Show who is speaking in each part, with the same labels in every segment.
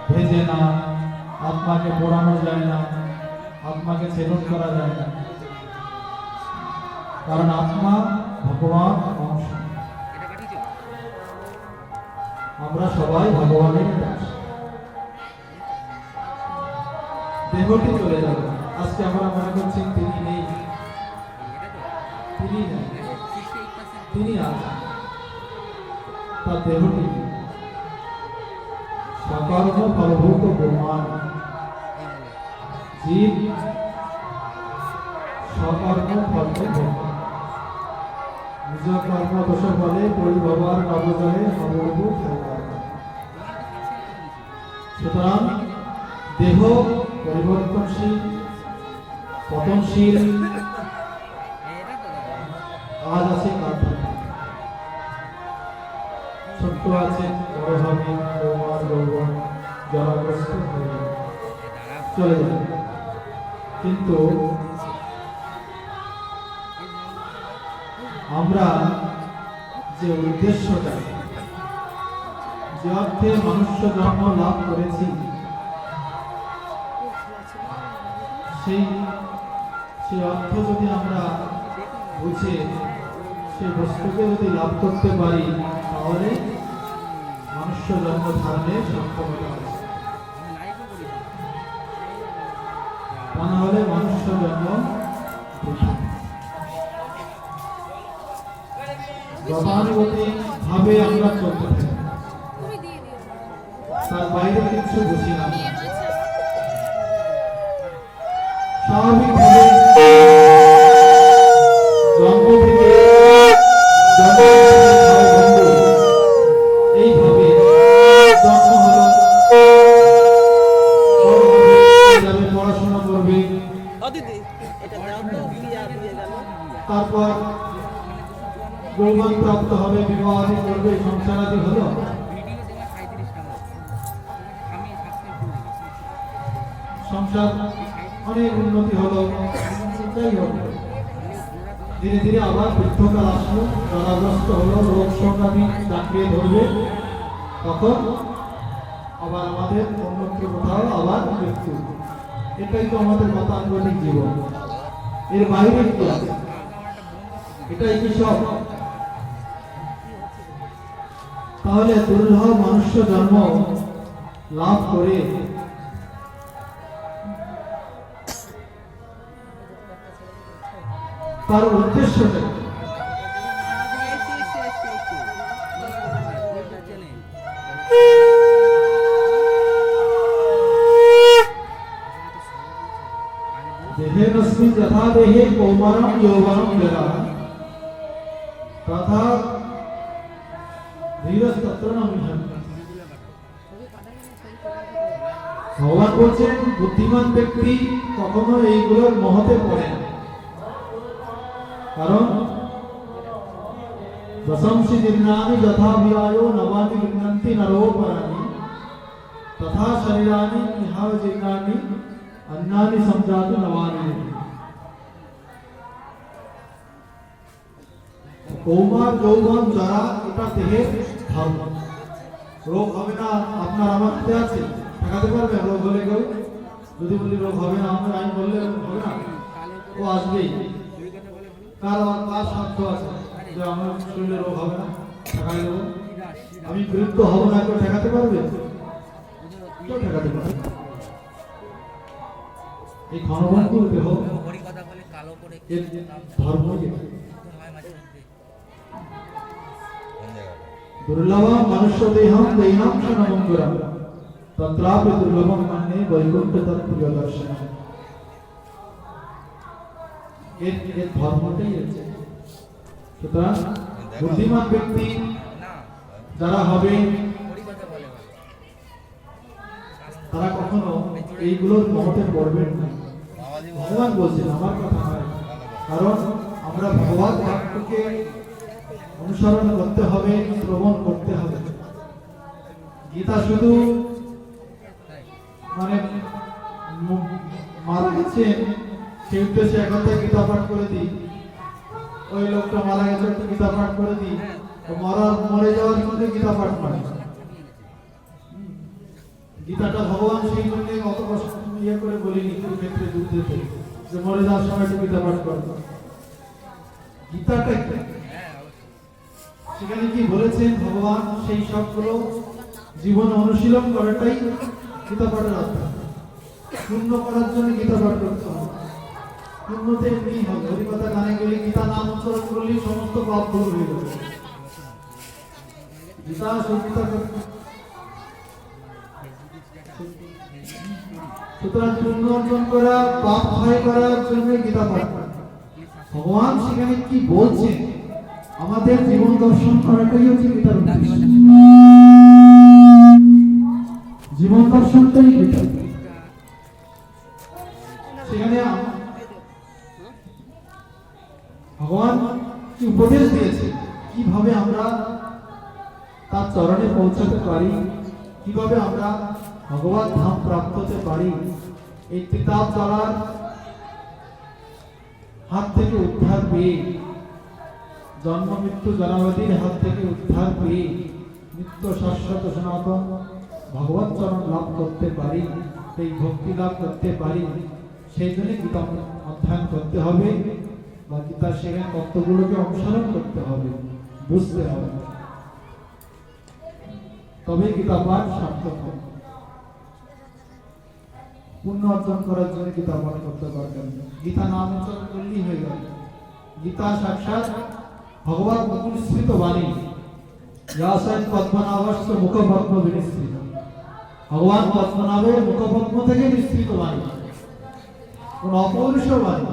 Speaker 1: ভেজে না, আত্মাকে পোড়ানো যায় না, আত্মাকে ছেদন করা যায় না, কারণ আত্মা ভগবান অংশ। আমরা সবাই ভগবানের দাস। দেহটি চলে যাবে, আজকে আমরা মনে করছি তিনি নেই, তিনি নেই, তিনি আছেন, তার দেহটি সকর্ম ফলভূত প্রমাণ। জীব সকর্ম ফলভূত, নিজ কর্ম দোষ বলে পরিভবার নবজলে নবরূপ খেলা। সুতরাং দেহ পরিবর্তনশীল, পতনশীল, আজ আছে কাল থাকবে, ছোট্ট আছে বড় হবে, কৌমার যৌবন জরাগ্রস্ত হয়ে চলে যাবে। কিন্তু আমরা যে উদ্দেশ্যটা, যে অর্থে মনুষ্য জন্ম লাভ করেছি, সেই অর্থ যদি আমরা বুঝে সেই বস্তুকে যদি লাভ করতে পারি, তাহলে মনুষ্য জন্ম ধারণের সক্ষমতা আছে। তা না হলে মনুষ্য জন্ম গতানুগতিক ভাবে আমরা চলতে থাকি, তার বাইরে কিছু বুঝি না। স্বাভাবিকভাবে জন্ম থেকে এইভাবে জন্ম হলো, পড়াশোনা করবে, তারপর যৌবন প্রাপ্ত হবে, বিবাহ করবে, সংসার আদি হলো। সংসার অনেক উন্নতি হলো, যাই হোক, ধীরে ধীরে আবার বৃদ্ধকাল আসলো, জরাগ্রস্ত হলো, রোগ সংক্রামী চাকরিয়ে ধরবে, তখন আবার আমাদের অন্যত্র কোথাও আবার মৃত্যু। এটাই তো আমাদের গতানুগতিক জীবন, এর বাইরে কি আছে? এটাই কি সব? তাহলে দুর্লভ মনুষ্য জন্ম লাভ করে তার উদ্দেশ্যটা দেহেনস্মিন যথা দেহে কৌমারম যৌবনম যরা তথা ধীরস্তত্র ন মিহন্তি। ভগবান বলছেন বুদ্ধিমান ব্যক্তি কখনো এইগুলোর মোহতে পড়ে না, কারণ দশমসি দিনানি যথা বিয়ায়ো নবানি গৃহন্তি নরোপরাণি তথা শরীরানি ইহাব জীর্ণানি अन्नानि समझातु नवानि। কৌমার যৌবন জরা এটা দেহের ধর্ম, রোগ হবে না আপনার আমার হাতে আছে, ঠেকাতে পারবে? রোগ হলে কেউ যদি বলি রোগ হবে না, আমরা আমি বললে হবে না, ও আসবেই। কার সাধ্য আছে যে আমার শরীরে রোগ হবে না, ঠেকাই দেবো? আমি বৃদ্ধ হব না, কেউ ঠেকাতে পারবে? কেউ ঠেকাতে পারবে? এই ক্ষণভঙ্গুর দেহ ধর্ম দুর্লভ মনুষ্য দেহম দেহাম ক্ষণমঙ্গলম তত্রাপি দুর্লভম মন্যে বৈকুণ্ঠ তৎপ্রিয় দর্শন। এর ধর্মটাই আছে। সুতরাং বুদ্ধিমান ব্যক্তি যারা হবে তারা কখনো এইগুলোর মহতে পড়বেন না। ভগবান বলছেন, আমার কথা নয়, কারণ আমরা ভগবান বাক্যকে অনুসরণ করতে হবে, শ্রবণ করতে হবে। গীতা শুধু মানে মারা গেছেন সেই উদ্দেশ্যে একথা গীতা পাঠ করে দিই, ওই লোকটা মারা গেছে একটু গীতা পাঠ করে দিই, মরে যাওয়ার মধ্যে গীতা পাঠ করে গীতাটা ভগবান সেই জন্য অত কষ্ট ইয়ে করে বলিনি কুরুক্ষেত্রে যুদ্ধেতে যে মরে যাওয়ার সময় একটু গীতা পাঠ করো। গীতাটা কি? সেখানে কি বলেছেন ভগবান? সেই সবগুলো জীবনে অনুশীলন করাটাই গীতা পাঠের অর্থ। পূর্ণ করার জন্য গীতা পাঠ করতে হবে। পূর্ণতে এমনি হবে, হরিকথা গানে গেলে গীতা নাম উচ্চারণ করলেই সমস্ত পাপ দূর হয়ে যাবে। গীতা সত্যতা সুতরাং পূর্ণ অর্জন করা, পাপ ক্ষয় করার জন্য গীতা পাঠ করা। ভগবান সেখানে কি বলছেন? আমাদের জীবন দর্শন করাটাই হচ্ছে গীতার উদ্দেশ্য। জীবন দর্শনটাই গীতা। সেখানে ভগবান কি উপদেশ দিয়েছে, কিভাবে আমরা তার চরণে পৌঁছাতে পারি, কিভাবে আমরা ভগবান ধাম প্রাপ্ত হতে পারি। এই কিতাব চলার হাত থেকে উদ্ধার পেয়ে, জন্ম মৃত্যু জনাবলীর হাত থেকে উদ্ধার পেয়ে নিত্য শাশ্বত সনাতন ভগবত চরণ লাভ করতে পারি, সেই ভক্তি লাভ করতে পারি। সেই জন্য গীতা অধ্যয়ন করতে হবে বা গীতার সেখানে তত্ত্বগুলোকে অনুসরণ করতে হবে, বুঝতে হবে, তবে গীতা পাঠ সার্থক হবে। পুণ্য অর্জন করার জন্য গীতা পাঠ করতে পারবেন, গীতা নাম উচ্চারণ করলেই হয়ে যাবে। গীতা সাক্ষাৎ ভগবান মুখনিসৃত বাণী, যাসান পদ্মনাভস্য মুখপদ্ম বিনিসৃত। ভগবান পদ্মনাভের মুখপদ্ম থেকে নিঃসৃত বাণী, কোন অপৌরুষ বাণী,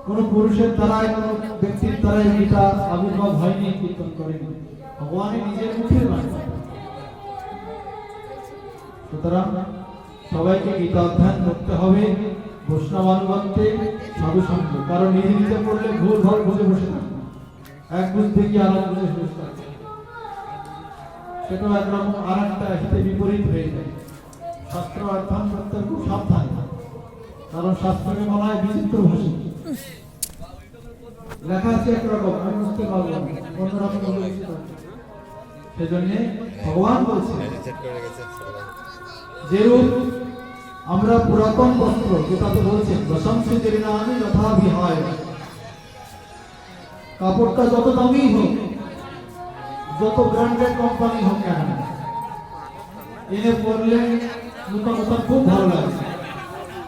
Speaker 1: কোন পুরুষের দ্বারাই, কোন ব্যক্তির দ্বারাই গীতা আবির্ভাব হয়নি, কীর্তন করেনি, ভগবানের নিজের মুখের বাণী। সুতরাং সবাইকে গীতা অধ্যয়ন করতে হবে বৈষ্ণবানুগত্যে, সাধু সঙ্গ। কারণ নিজে নিজে পড়লে ভুল ভাল বুঝে বসে থাকবে, এক বুঝতে গিয়ে আর এক বুঝে শেষ থাকবে, সেটাও একরকম আর একটা হিতে বিপরীত হয়ে যায়। শাস্ত্র অধ্যয়ন করতে খুব সাবধান, কারণ শাস্ত্রকে বলা হয় বিচিত্র ভাষী। লেখা আছে একরকম, আমি বুঝতে পারবো না, অন্যরকম সেজন্য ভগবান বলছে যেরূপ আমরা পুরাতন বস্ত্র, যেটাতে বলছেন প্রশংসিত জীর্ণানি যথা বিহায়, কাপড়টা যত দামি হোক, যত ব্র্যান্ডেড কোম্পানি হোক কেন, এনে পরলে নতুন নতুন খুব ভালো লাগে,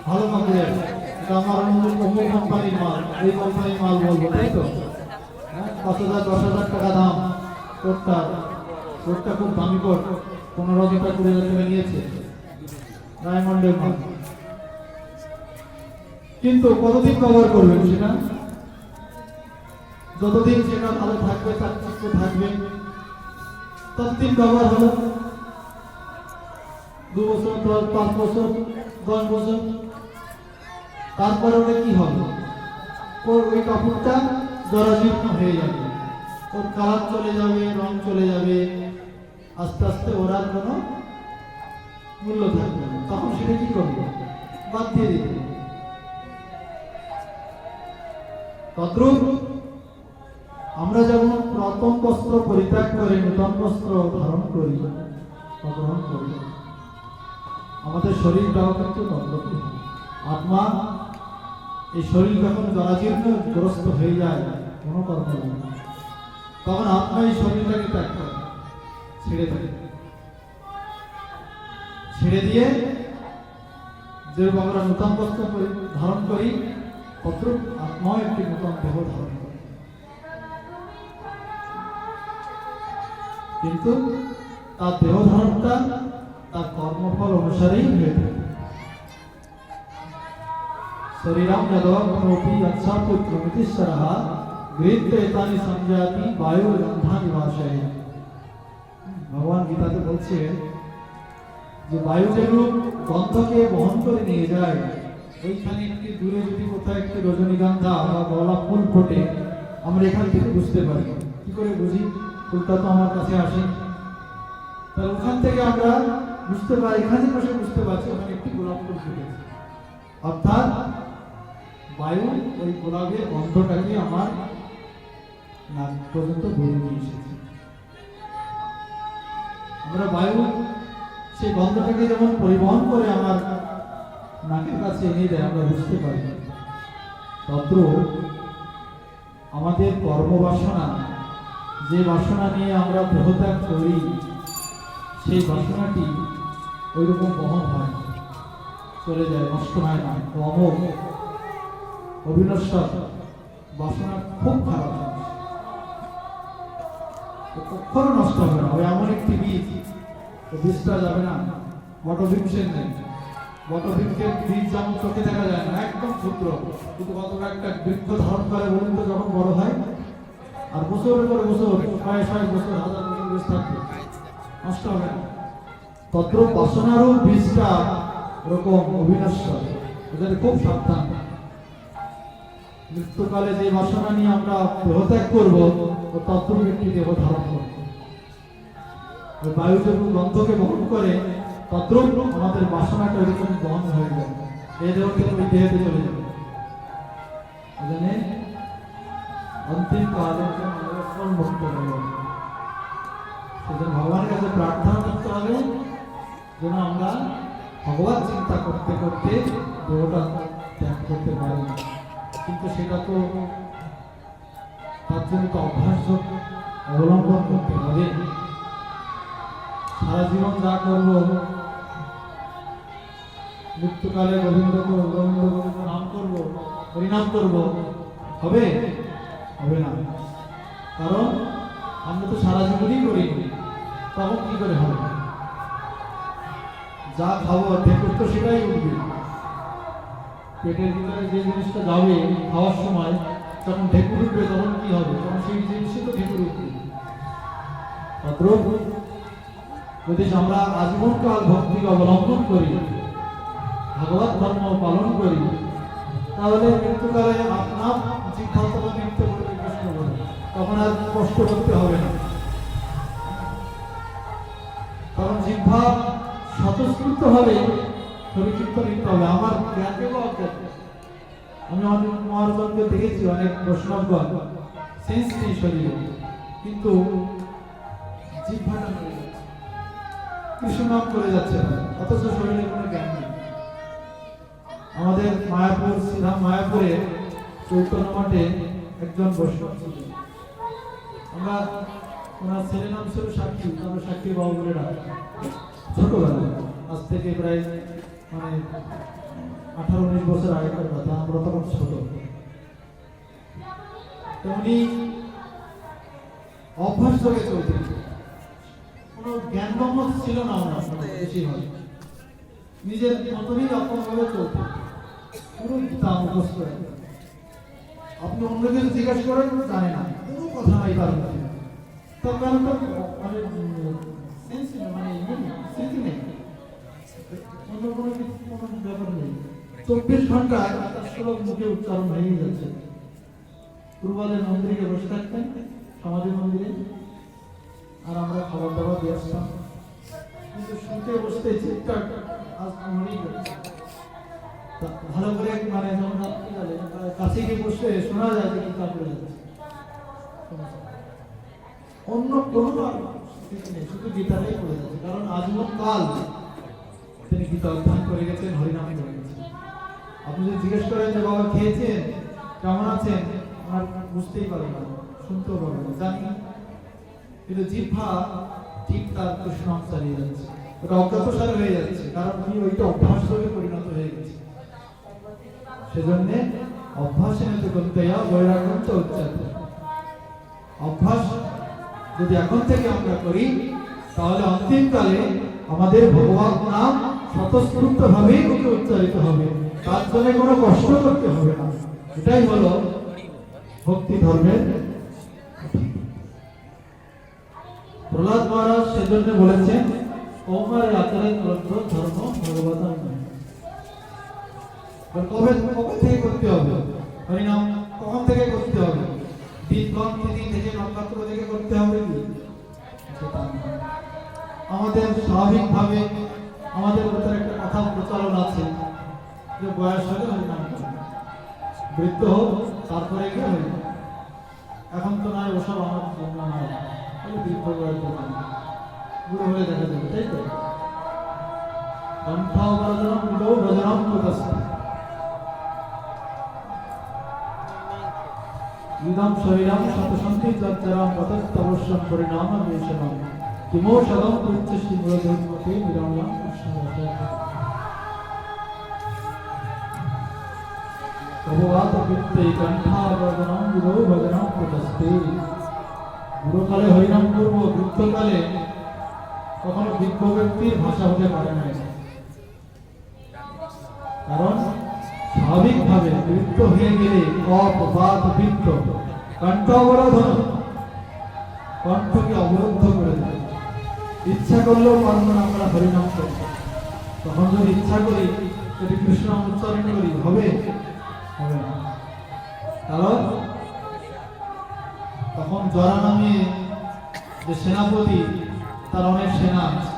Speaker 1: ভালো কাপড়ে এটা আমার অমুক কোম্পানির মাল, এই কোম্পানির মাল বলবো, তাই তো? 5,000 10,000 টাকা দাম কোটটা, কোটটা খুব দামি কোট, 15,000 টাকা 20,000 টাকা নিয়েছে ডায়মন্ডের মাল। কিন্তু কতদিন ব্যবহার করবেন সেটা? যতদিন সেটা ভালো থাকবে, চাকচিক্য থাকবে, ততদিন ব্যবহার হলো। 2 বছর, 5 বছর, 10 বছর, তারপরে ওটা কি হবে? ওই কাপড়টা জরাজীর্ণ হয়ে যাবে, ওর কালার চলে যাবে, রং চলে যাবে, আস্তে আস্তে ওর আর কোনো মূল্য থাকবে না। তখন সেটা কি করবে? বাদ দিয়ে দিবে। তদ্রূপ আমরা যেমন পুরাতন বস্ত্র পরিত্যাগ করে নূতন বস্ত্র ধারণ করি বা গ্রহণ করি, আমাদের শরীরটাও কিন্তু তদ্রূপই। আত্মা, এই শরীর যখন জরাজীর্ণ গ্রস্ত হয়ে যায়, কোনো কর্ম নেই, তখন আত্মা এই শরীরটাকে ত্যাগ করে, ছেড়ে দেয়। ছেড়ে দিয়ে যেরকম আমরা নূতন বস্ত্র ধারণ করি, তদ্রূপ আত্মাও একটি নূতন দেহ ধারণ করে। কিন্তু তার দেহ ধারণটা তার কর্মফল অনুসারেই হয়ে থাকে। শরীরম যদপি আচ্ছা পুত্রমিতিশ্বরঃ গৃহীত এতানি সংজাতি বায়ু গন্ধা নিবাসায়। ভগবান গীতাতে বলছেন যে বায়ু যেরূপ গন্ধকে বহন করে নিয়ে যায়, ওইখানে একটি দূরে যদি কোথাও একটি রজনীগন্ধা বা গোলাপ ফুল ফোটে, আমরা এখান থেকে বুঝতে পারি। কি করে বুঝি? ফুলটা তো আমার কাছে আসে, তাহলে ওখান থেকে আমরা বুঝতে পারি, এখানে বসে বুঝতে পারছি ওখানে একটি গোলাপ ফুল ফুটেছে। অর্থাৎ বায়ু ওই গোলাপের গন্ধটাকে আমার নাক পর্যন্ত বয়ে নিয়ে এসেছে। আমরা বায়ু সেই গন্ধটাকে যেমন পরিবহন করে আমার নাকের কাছে এনে দেয়, আমরা বুঝতে পারি। তদ্রূপ আমাদের কর্মবাসনা, যে বাসনা নিয়ে আমরা দেহত্যাগ করি, সেই বাসনাটি ওই রকম বহন হয়, চলে যায়, নষ্ট হয় না। অমোঘ অবিনশ্বর বাসনা খুব খারাপ, কখনো নষ্ট হবে না। ওই এমন একটি বীজ, বীজটা যাবে না। বটবৃক্ষের নেই, বটবৃক্ষের বীজ যেমন চোখে দেখা যায় না, একদম ক্ষুদ্র, কিন্তু কতটা একটা বৃক্ষ ধারণ করে বলুন তো যখন বড় হয়, আর বছরের পর বছর, শয়ে শয়ে বছর, হাজার বছর বীজ থাকবে, নষ্ট হবে না। তদ্রূপ বাসনারও বীজটা ওরকম অবিনশ্বর, ওদের খুব সাবধান। মৃত্যুকালে যে বাসনা নিয়ে আমরা দেহত্যাগ করবো, ও তদ্রূপ একটি দেহ ধারণ করবো। ওই বায়ু যখন গন্ধকে বহন করে, তদ্রূপ আমাদের বাসনাটা ওইরকম বহন হয়ে যায়, এই দেহ থেকে ওই দেহেতে চলে যাবে। এখানে অন্তিম কালে মুক্ত হয়ে যাবে। সেজন্য ভগবানের কাছে প্রার্থনা করতে হবে যেন আমরা ভগবান চিন্তা করতে করতে দেহটা ত্যাগ করতে পারি। কিন্তু সেটা তো তার জন্য তো অভ্যাস অবলম্বন করতে হবে। সারা জীবন যা করবো, মৃত্যুকালে গোবিন্দ গোবিন্দ গোবিন্দ নাম করবো, হরিনাম করবো, হবে? হবে না। কারণ আমরা তো সারা জীবনই করি, তখন কি করে হবে? যা খাবো ঠেকুর তো সেটাই উঠবে, পেটের ভিতরে যে জিনিসটা যাবে খাওয়ার সময়, যখন ঠেকুর উঠবে তখন কি হবে? তখন সেই জিনিসই তো ঠেকুর উঠবে। যদি আমরা আজীবনকাল ভক্তিকে অবলম্বন করি, ভাগবত ধর্ম পালন করি, তাহলে মৃত্যুকালে আপনার জিহ্বা তখন নৃত্য করবে, কৃষ্ণ বলে, তখন আর কষ্ট করতে হবে না। কারণ জিহ্বা স্বতঃস্ফূর্ত ভাবে হরিকীর্তন লিখতে হবে। আমার জ্ঞানকে আমি অনেক মহারাজকে দেখেছি, অনেক বৈষ্ণবগণ সেন্স নেই শরীরে, কিন্তু জিহ্বাটা কৃষ্ণ নাম করে যাচ্ছে না, অথচ শরীরে কোনো জ্ঞান নেই। আমাদের মায়াপুর, শ্রীধাম মায়াপুরে চৈতন্য মঠে একজন বৈষ্ণব ছিলেন। আমরা ওনার ছেলে নাম ছিল সাক্ষী, আমরা সাক্ষী বাবু বলে ডাকতাম। ছোটবেলায়, আজ থেকে প্রায় 18-19 বছর আগেকার কথা, আমরা তখন ছোট। উনি অভ্যাস করে চলতেন, কোনো জ্ঞানগম্য ছিল না ওনার বেশি হয়, নিজের মতনই রকম ভাবে চলতেন, পুরো গীতা মুখস্থ করে। আপনি অন্য কিছু জিজ্ঞাসা করেন, জানে না, কোনো কথা নাই তার মধ্যে। তার কারণ তো মানে সেন্স নেই, মানে স্মৃতি নেই, অন্য কোনো ব্যাপার নেই। 24 ঘন্টায় তার শ্লোক মুখে উচ্চারণ হয়ে যাচ্ছে। পূর্বাদের মন্দিরে বসে থাকতেন, সমাধি মন্দিরে, আর আমরা খাবার দাবার দিয়ে আসতাম, কিন্তু শুনতে বসতে চিন্তা আজ মনেই যাচ্ছে। ভালো করে মানে যখন রাত্রিকালে কাছে গিয়ে বসে শোনা যায় যে গীতা পড়ে যাচ্ছে, অন্য কোনো নেই, শুধু গীতাটাই পড়ে যাচ্ছে। কারণ আজীবন কাল তিনি গীতা অধ্যয়ন করে গেছেন, হরিনাম করে গেছেন। আপনি যদি জিজ্ঞেস করেন যে বাবা খেয়েছেন, কেমন আছেন, আর বুঝতেই পারবেন না, শুনতেও পারবেন না, জানি না, কিন্তু জিহ্বা ঠিক তার কৃষ্ণ চালিয়ে যাচ্ছে, ওটা অজ্ঞাতসার হয়ে যাচ্ছে। কারণ কি, ওইটা অভ্যাস হয়ে পরিণত হয়ে গেছে। সেজন্য অভ্যাসে নিতে করতে বৈরাগ্য উচ্চারিত। অভ্যাস যদি এখন থেকে আমরা করি, তাহলে অন্তিমকালে আমাদের ভগবান নাম স্বতঃস্ফূর্ত ভাবেই মুখে উচ্চারিত হবে, তার জন্য কোনো কষ্ট করতে হবে না। এটাই হলো ভক্তি ধর্মের। প্রহ্লাদ মহারাজ সেজন্য বলেছেন, ওমার আচরণ গ্রন্থ ধর্ম ভগবতার নয়। কবে থেকে করতে হবে হরিনাম? কখন থেকে করতে হবে? দিনক্ষণ তিথি থেকে, নক্ষত্র থেকে করতে হবে কি? আমাদের স্বাভাবিকভাবে আমাদের ভিতরে একটা কথা প্রচলন আছে যে বয়স হলে হরিনাম করবে, বৃদ্ধ হোক তারপরে গিয়ে হরিনাম। এখন তো নয়, ওসব আমার জন্য নয়, বৃদ্ধ বয়স বুড়ো হলে দেখা যাবে, তাই তো? কণ্ঠাবরোধনম বিদৌ ভজনম কুতস্তে ইদম শরীরম শতসন্তি চর্চরম পতত্তবশ্যম পরিণাম বেশনম কিমৌষধম পুচ্ছসি মূলধর্মতে নিরময়ম কৃষ্ণরথ ভগবত বিত্তে কণ্ঠাবরোধনম বিদৌ ভজনম কুতস্তে। বুড়োকালে হরিনাম করব, বৃদ্ধকালে কখনো বৃদ্ধ ব্যক্তির ভাষা হতে পারে না, কারণ স্বাভাবিকভাবে বৃদ্ধ হয়ে গেলে কপ বাত বৃদ্ধ কণ্ঠ অবরোধন, কণ্ঠকে অবরুদ্ধ করে দেয়। ইচ্ছা করলেও পারবো না আমরা হরিনাম করি। তখন যদি ইচ্ছা করি যদি কৃষ্ণ উচ্চারণ করি হবে হবে না, কারণ তখন জরা নামে যে সেনাপতি তার অনেক সেনা আছে,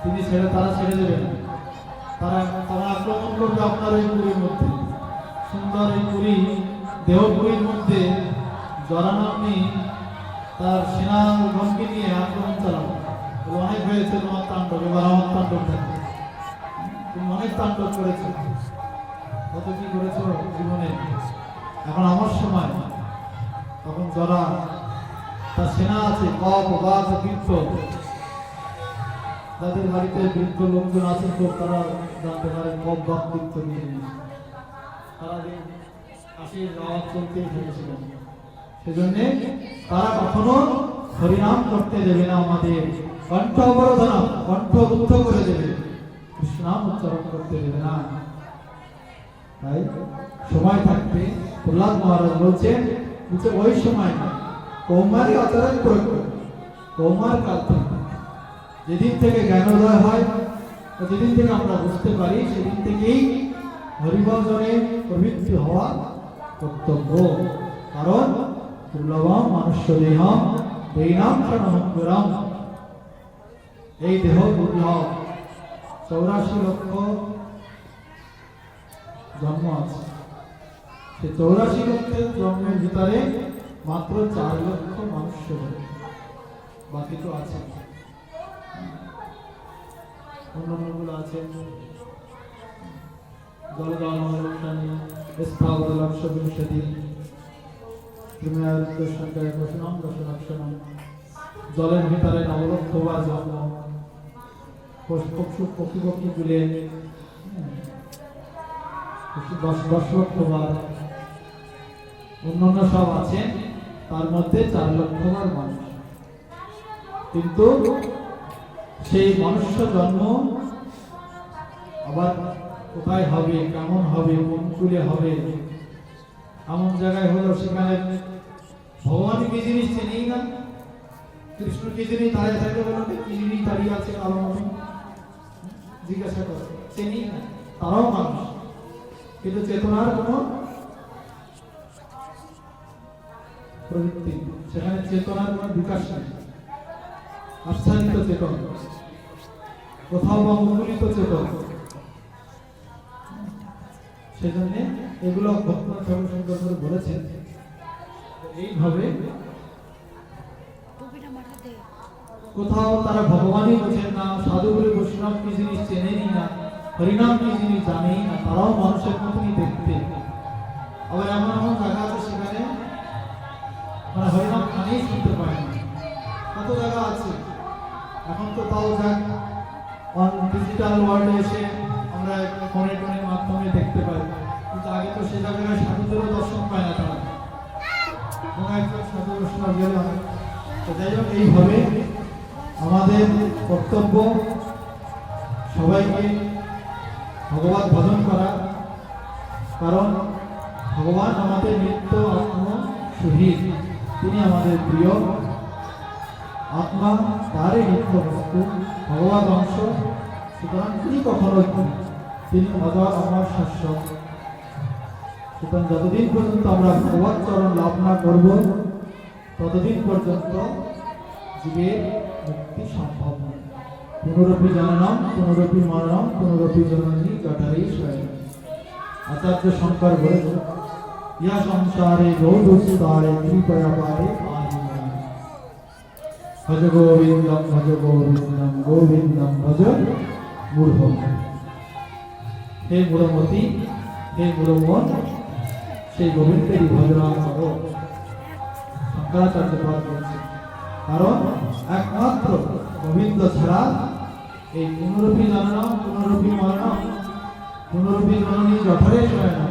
Speaker 1: তিনি তারা ছেড়ে দেবেন, তারা আক্রমণ করবে আপনার ওই পুরীর মধ্যে, সুন্দর এই পুরী দেহপুরীর মধ্যে জরা নামে তার সেনাগণকে নিয়ে আক্রমণ চালাবো। অনেক হয়েছে তোমার তাণ্ডব, এবার আমার তাণ্ডব দেখো, তুমি অনেক তাণ্ডব করেছো, কত কি করেছো জীবনে, এখন আমার সময়। তখন যারা তার সেনা আছে কপ বাজ বৃদ্ধ, যাদের বাড়িতে বৃদ্ধ লোকজন আছেন তো তারা জানতে পারে কপ বাজ বৃদ্ধ নিয়ে সারাদিন কাশির আওয়াজ চলতেই থেকেছিল। সেজন্য তারা কখনো হরিনাম করতে দেবে না, আমাদের কণ্ঠ অবরোধন, কণ্ঠ রুদ্ধ করে দেবে, কৃষ্ণনাম উচ্চারণ করতে দেবে না। তাই সময় থাকতে প্রহ্লাদ মহারাজ বলছেন ওই সময় না, কৌমারী আচরণ প্রয়োগ করে, কৌমার কাল থেকে যেদিন থেকে জ্ঞানোদয় হয়, যেদিন থেকে আমরা বুঝতে পারি, সেদিন থেকেই হরিভজনে প্রবৃত্তি হওয়া কর্তব্য। কারণ দুর্লভম মনুষ্য দেহম দৈনাম ক্ষণমঙ্গরম, এই দেহ দুর্লভ, 84 লক্ষ জন্ম আছে, সে 84 লক্ষের জন্মের ভিতরে মাত্র 4 লক্ষ মানুষ, বাকি তো আছে অন্যান্যগুলো আছে জলদানি স্থাবর লক্ষ্য বিংশতি জলের ভিতরে 9 লক্ষ বার জন্ম, পশু পক্ষী পক্ষী গুলে 10 লক্ষ বার, অন্যান্য সব আছে, তার মধ্যে 4 লক্ষ বার মানুষ। কিন্তু সেই মনুষ্য জন্ম আবার কোথায় হবে, কেমন হবে, কোন কুলে হবে, এমন জায়গায় হলো সেখানে ভগবান কি জিনিস চেনেই না, কৃষ্ণ কি জিনিস দাঁড়িয়ে থাকলে বলো কি জিনিস দাঁড়িয়ে আছে, কারো মতো জিজ্ঞাসা করে, চেনেই না, তারাও মানুষ, কিন্তু চেতনার কোনো প্রবৃত্তি, সেখানে চেতনার কোনো বিকাশ নেই, আচ্ছাদিত চেতন, কোথাও বা মুকুলিত চেতন। সেজন্য এগুলো ভগবান সুন্দর করে বলেছেন। এইভাবে কোথাও তারা ভগবানই বোঝেন না, সাধুগুলি বৈষ্ণব কি জিনিস চেনেনি না, হরিনাম কি জিনিস জানেই না, তারাও মানুষের মতনই দেখতে। আবার এমন এমন জায়গা আছে সেখানে মানে হরিনাম কানেই শুনতে পায় না, কত জায়গা আছে। এখন তো তাও যাক ডিজিটাল ওয়ার্ল্ডে এসে আমরা ফোনে টোনের মাধ্যমে দেখতে পাই, কিন্তু আগে তো সে জায়গায় সাধুদেরও দর্শন পায় না, তারা কোনো একজন সাধু বৈষ্ণব গেলে। তো যাই হোক, এইভাবে আমাদের কর্তব্য সবাইকে ভগবত ভজন করা, কারণ ভগবান আমাদের নিত্য আত্ম সুহৃদ, তিনি আমাদের প্রিয় আত্মা, তারই নিত্য বস্তু, ভগবত অংশ। সুতরাং তিনি কখনো তিনি অজর আমার শাশ্বত। সুতরাং যতদিন পর্যন্ত আমরা ভগবত চরণ লাভ না করব, ততদিন পর্যন্ত জীবের মুক্তি সম্ভব নয়। পুনরপি জননম পুনরপি মরণম পুনরপি জননী জটারেই স্বয়ং। আচার্য শঙ্কর বলেছেন, ইয়া সংসারে গৌরুস্তারে কৃপয়া পারে পাহি মায়া। ভজ গোবিন্দম গোবিন্দম ভজ মূঢ়। হে মূঢ়মতি, হে মূঢ়মন, সেই গোবিন্দেরই ভজনা করো। শঙ্করাচার্য পাঠ করছে, কারণ একমাত্র গোবিন্দ ছাড়া এই পুনরূপী জনন, পুনরূপী মরণ, পুনরূপী জননী জঠরে শোয় না,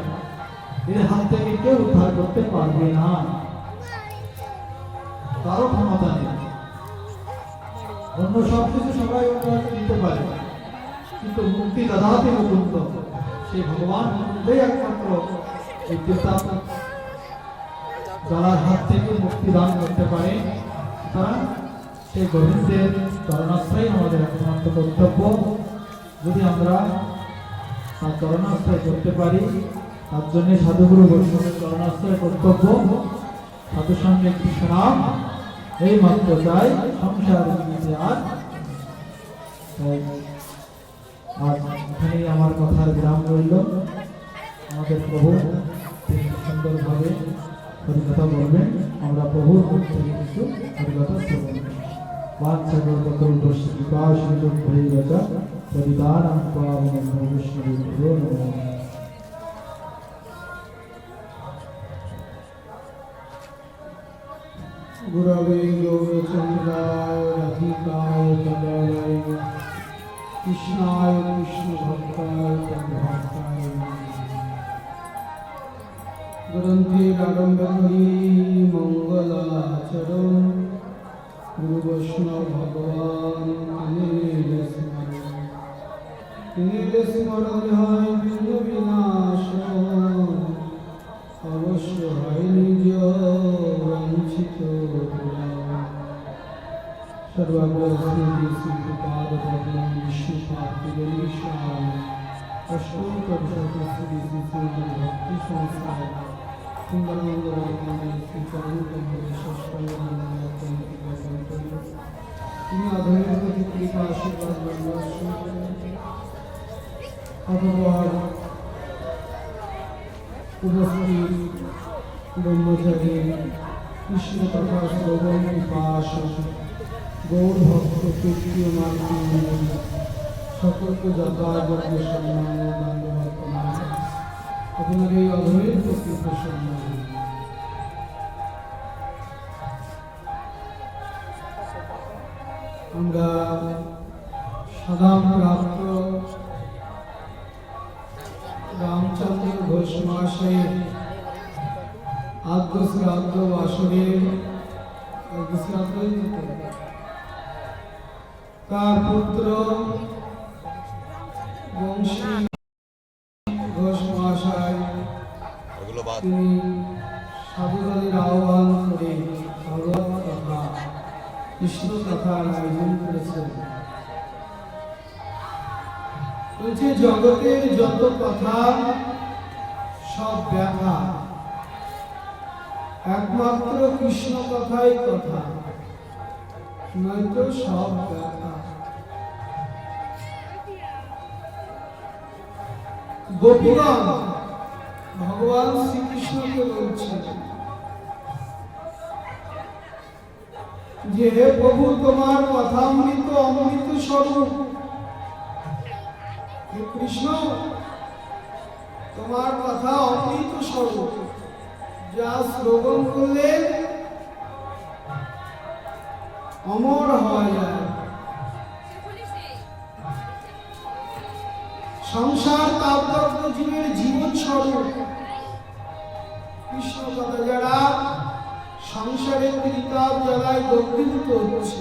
Speaker 1: এর হাত থেকে কেউ উদ্ধার করতে পারবে না, কারো ক্ষমতা নেই। অন্য সব কিছু সবাই দিতে পারে, কিন্তু মুক্তি দাদাতে মুকুন্দ, সেই ভগবান মুকুন্দই একমাত্র এই পিতা যারা হাত থেকে মুক্তি দান করতে পারে। সুতরাং সেই গোবিন্দের চরণাশ্রয় আমাদের একমাত্র কর্তব্য। যদি আমরা তার চরণাশ্রয় করতে পারি, তার জন্য সাধুগুরু বৈষ্ণবের চরণাশ্রয় কর্তব্য। সাধুর সঙ্গে কৃষ্ণ নাম এই মাত্র চাই, সংসার আর এখানেই আমার কথার বিরাম রইল। আমাদের প্রভু তিনি সুন্দরভাবে হরিকথা বলবেন, আমরা প্রভুর মুখ থেকে কিছু হরিকথা শুনবেন। বাচ্চাদের কত কৃপা সুযোগ হয়ে গেছে পরিবার গুরবে গৌরচন্দ্রায় রাধিকায় তদালয় কৃষ্ণায় কৃষ্ণ ভক্তায় ভক্তায় গ্রন্থের আরম্ভ করি মঙ্গলাচরণ গুরু বৈষ্ণব ভগবান তিনি স্মরণ হয় বিঘ্ন বিনাশ, অবশ্য হয় নিজ বঞ্চিত সর্বাগ্রী শ্রীপাদ পদ্ম বিষ্ণুপাদ অষ্টম শ্রী শ্রী শ্রী ভক্তি সংস্কার সুন্দরানন্দ শ্রী চরণ তিনি আধুনিক কৃপা আশীর্বাদ অপর উপস্থিত ব্রহ্মচারী কৃষ্ণ তথা শ্রবণ পিপাস গৌর ভক্ত কীর্তীয় মাতৃ সকলকে যথাযোগ্য সম্মান আপনার এই অধৈর্য প্রকৃত সম্মান। আমরা সদা প্রাপ্ত রামচন্দ্র ঘোষ মহাশয়ের আদ্য শ্রাদ্ধ বাসরের তার পুত্র বংশী ঘোষ মহাশয় তিনি সাধুদের আহ্বান করে ভগবত কথা কৃষ্ণ কথার আয়োজন করেছেন। বলছে জগতের যত কথা সব ব্যাখ্যা, একমাত্র কৃষ্ণ কথাই কথা, নয়তো সব ব্যাখ্যা। গোপীগণ ভগবান শ্রীকৃষ্ণকে বলছেন যে হে প্রভু, তোমার কথা অমৃত, অমৃত স্বরূপ। হে কৃষ্ণ, তোমার কথা অমৃত স্বরূপ, যা শ্রবণ করলে অমর হওয়া যায়। সংসার তাপদগ্ধ জীবের জীবন স্বরূপ কৃষ্ণ কথা, যারা সংসারের ত্রিতাপ জ্বালায় দগ্ধীভূত হচ্ছে,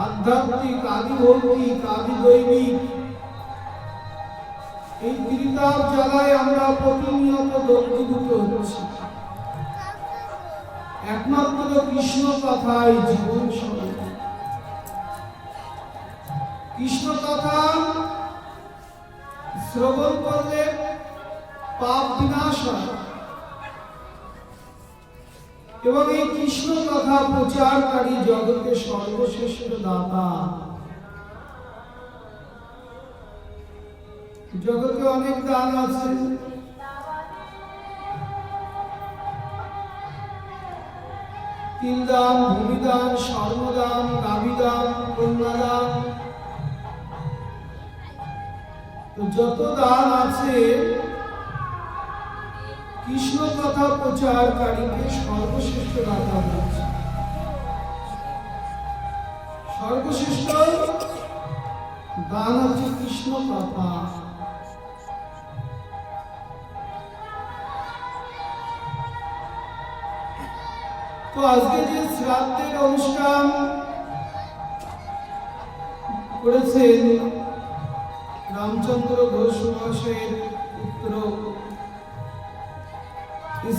Speaker 1: আধ্যাত্মিক আদি ভৌতিক আদি দৈবিক এই ত্রিতাপ জ্বালায় আমরা প্রতিনিয়ত দগ্ধীভূত হচ্ছি। একমাত্র কৃষ্ণ কথাই জীবন স্বরূপ। কৃষ্ণ কথা শ্রবণ করলে পাপ বিনাশ হয়, এবং এই কৃষ্ণ কথা প্রচারকারী জগতের সর্বশ্রেষ্ঠ দাতা। জগতে অনেক দান আছে, তিলদান, ভূমিদান, স্বর্ণদান, নাভিদান, কন্যাদান,
Speaker 2: তো যত দান আছে কৃষ্ণ কথা প্রচারকারীকে সর্বশ্রেষ্ঠ দাতা বলছে। সর্বশ্রেষ্ঠ দান হচ্ছে কৃষ্ণ কথা। তো আজকে যে শ্রাদ্ধের অনুষ্ঠান করেছেন রামচন্দ্র ঘোষ মহাশয়ের পুত্র,